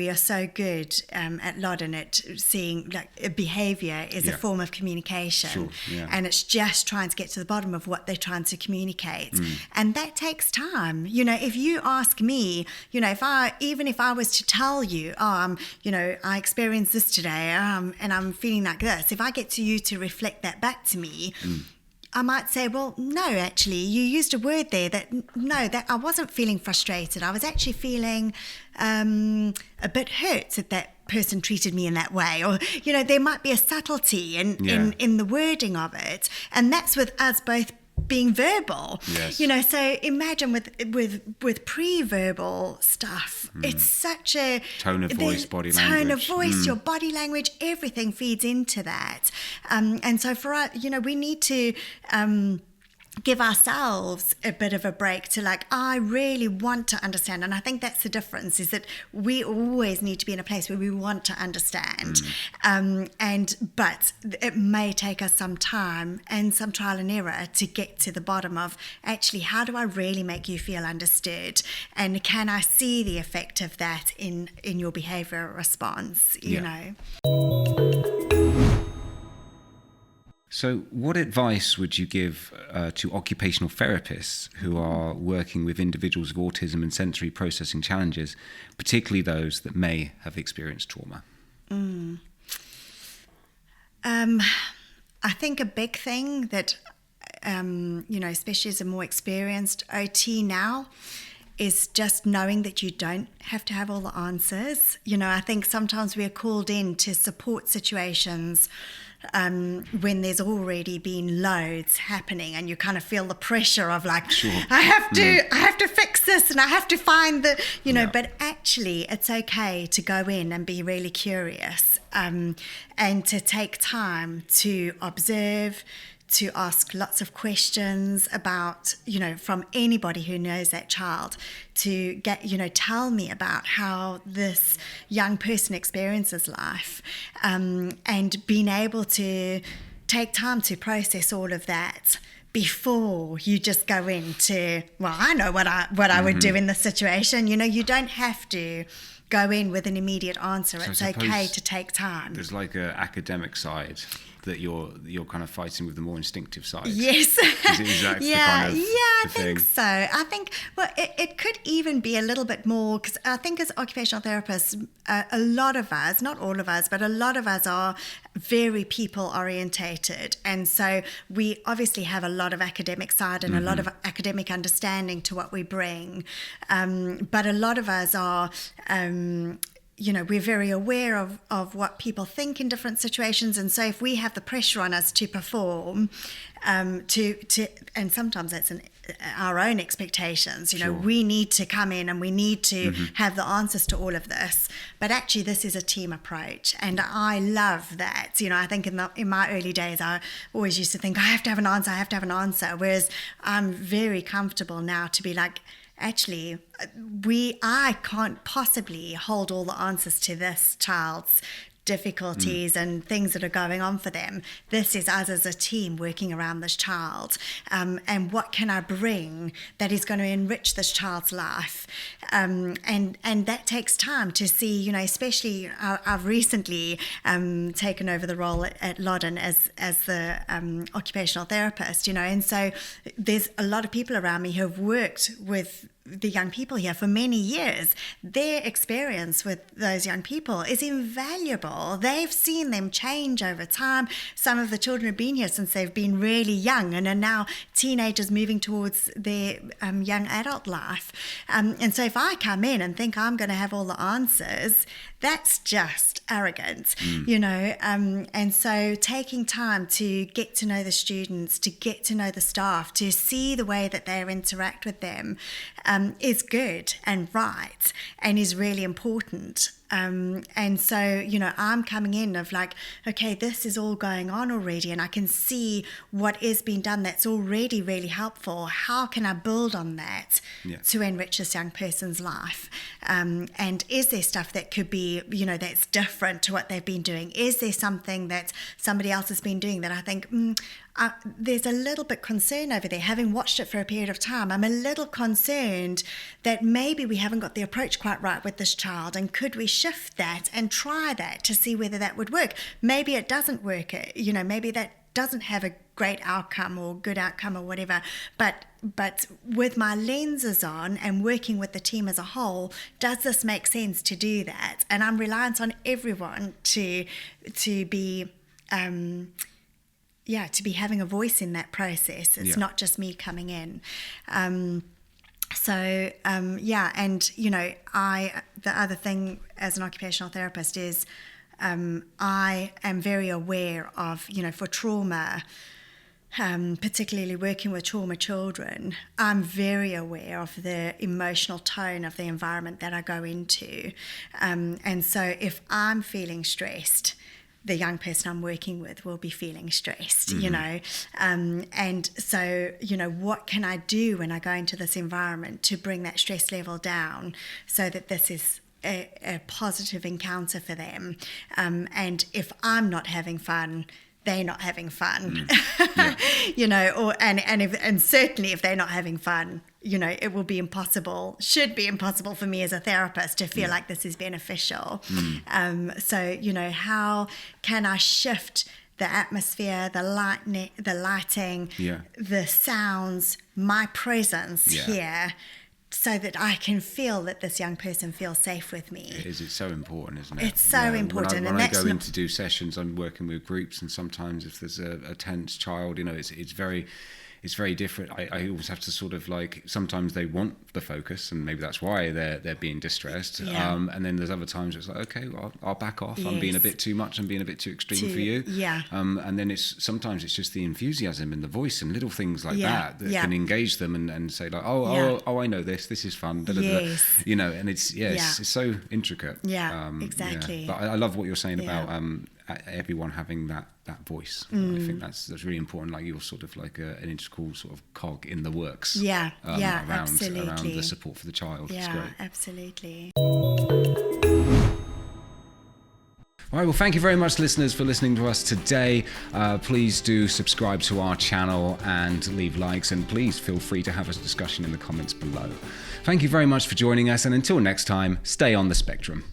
[SPEAKER 2] are so good at Loddon at seeing like a behavior is a form of communication, and it's just trying to get to the bottom of what they're trying to communicate, and that takes time. If you ask me, if I was to tell you, I experienced this today, and I'm feeling like this, if I get to you to reflect that back to me, I might say, well, no, actually, you used a word there that I wasn't feeling frustrated. I was actually feeling a bit hurt at that person treated me in that way, or there might be a subtlety in the wording of it, and that's with us both being verbal.
[SPEAKER 1] Yes.
[SPEAKER 2] So imagine with pre-verbal stuff, it's such a
[SPEAKER 1] tone of voice, body
[SPEAKER 2] tone
[SPEAKER 1] language.
[SPEAKER 2] of voice, your body language, everything feeds into that. And so for us, we need to give ourselves a bit of a break to I really want to understand. And I think that's the difference, is that we always need to be in a place where we want to understand. But it may take us some time and some trial and error to get to the bottom of actually, how do I really make you feel understood? And can I see the effect of that in your behavioral response, you know?
[SPEAKER 1] So what advice would you give to occupational therapists who are working with individuals with autism and sensory processing challenges, particularly those that may have experienced trauma?
[SPEAKER 2] I think a big thing that, especially as a more experienced OT now, is just knowing that you don't have to have all the answers. I think sometimes we are called in to support situations when there's already been loads happening, and you kind of feel the pressure of
[SPEAKER 1] Sure.
[SPEAKER 2] I have to fix this, and I have to find the, but actually it's okay to go in and be really curious, and to take time to observe, to ask lots of questions about, from anybody who knows that child, to get, tell me about how this young person experiences life, and being able to take time to process all of that before you just go into, well, I know what I would do in this situation. You don't have to go in with an immediate answer.
[SPEAKER 1] So
[SPEAKER 2] it's okay to take time.
[SPEAKER 1] There's like an academic side that you're kind of fighting with the more instinctive side.
[SPEAKER 2] Yes. I think so. I think, it could even be a little bit more, because I think as occupational therapists, a lot of us, not all of us, but a lot of us are very people orientated. And so we obviously have a lot of academic side and a lot of academic understanding to what we bring. But a lot of us are, we're very aware of what people think in different situations. And so if we have the pressure on us to perform, and sometimes that's our own expectations,
[SPEAKER 1] Sure.
[SPEAKER 2] we need to come in and we need to have the answers to all of this. But actually, this is a team approach. And I love that. I think in my early days, I always used to think, I have to have an answer. Whereas I'm very comfortable now to be like, actually, I can't possibly hold all the answers to this child's difficulties and things that are going on for them. This is us as a team working around this child, and what can I bring that is going to enrich this child's life, and that takes time to see. Especially I've recently taken over the role at Loddon as the occupational therapist, and so there's a lot of people around me who have worked with the young people here for many years. Their experience with those young people is invaluable. They've seen them change over time. Some of the children have been here since they've been really young and are now teenagers moving towards their young adult life. And so if I come in and think I'm going to have all the answers, that's just arrogant, and so taking time to get to know the students, to get to know the staff, to see the way that they interact with them is good and right and is really important. And so, I'm coming in of like, okay, this is all going on already, and I can see what is being done that's already really helpful. How can I build on that to enrich this young person's life? And is there stuff that could be, that's different to what they've been doing? Is there something that somebody else has been doing that I think, there's a little bit concern over there? Having watched it for a period of time, I'm a little concerned that maybe we haven't got the approach quite right with this child, and could we shift that and try that to see whether that would work? Maybe it doesn't work, maybe that doesn't have a great outcome or good outcome or whatever, but with my lenses on and working with the team as a whole, does this make sense to do that? And I'm reliant on everyone to be to be having a voice in that process. It's not just me coming in. So, and, the other thing as an occupational therapist is I am very aware of, for trauma, particularly working with trauma children, I'm very aware of the emotional tone of the environment that I go into. And so if I'm feeling stressed, the young person I'm working with will be feeling stressed, and so, what can I do when I go into this environment to bring that stress level down so that this is a positive encounter for them? And if I'm not having fun, they're not having fun, and certainly if they're not having fun, it will be should be impossible for me as a therapist to feel like this is beneficial. So, how can I shift the atmosphere, the lighting, the sounds, my presence here, so that I can feel that this young person feels safe with me.
[SPEAKER 1] It's so important, isn't it?
[SPEAKER 2] It's so important.
[SPEAKER 1] When I go in to do sessions, I'm working with groups, and sometimes if there's a tense child, it's very different. I always have to sort of sometimes they want the focus, and maybe that's why they're being distressed. And then there's other times it's like, okay, I'll back off. Yes. I'm being a bit too much. I'm being a bit too extreme for you.
[SPEAKER 2] Yeah.
[SPEAKER 1] And then sometimes it's just the enthusiasm in the voice and little things like that can engage them and say like, oh, I know this. This is fun.
[SPEAKER 2] Yes.
[SPEAKER 1] And it's so intricate.
[SPEAKER 2] Yeah, exactly.
[SPEAKER 1] Yeah. But I love what you're saying about everyone having that voice. I think that's really important. Like you're sort of like an integral sort of cog in the works.
[SPEAKER 2] Around
[SPEAKER 1] the support for the child.
[SPEAKER 2] Yeah,
[SPEAKER 1] it's great.
[SPEAKER 2] Absolutely.
[SPEAKER 1] All right, well, thank you very much, listeners, for listening to us today. Please do subscribe to our channel and leave likes, and please feel free to have a discussion in the comments below. Thank you very much for joining us, and until next time, stay on the spectrum.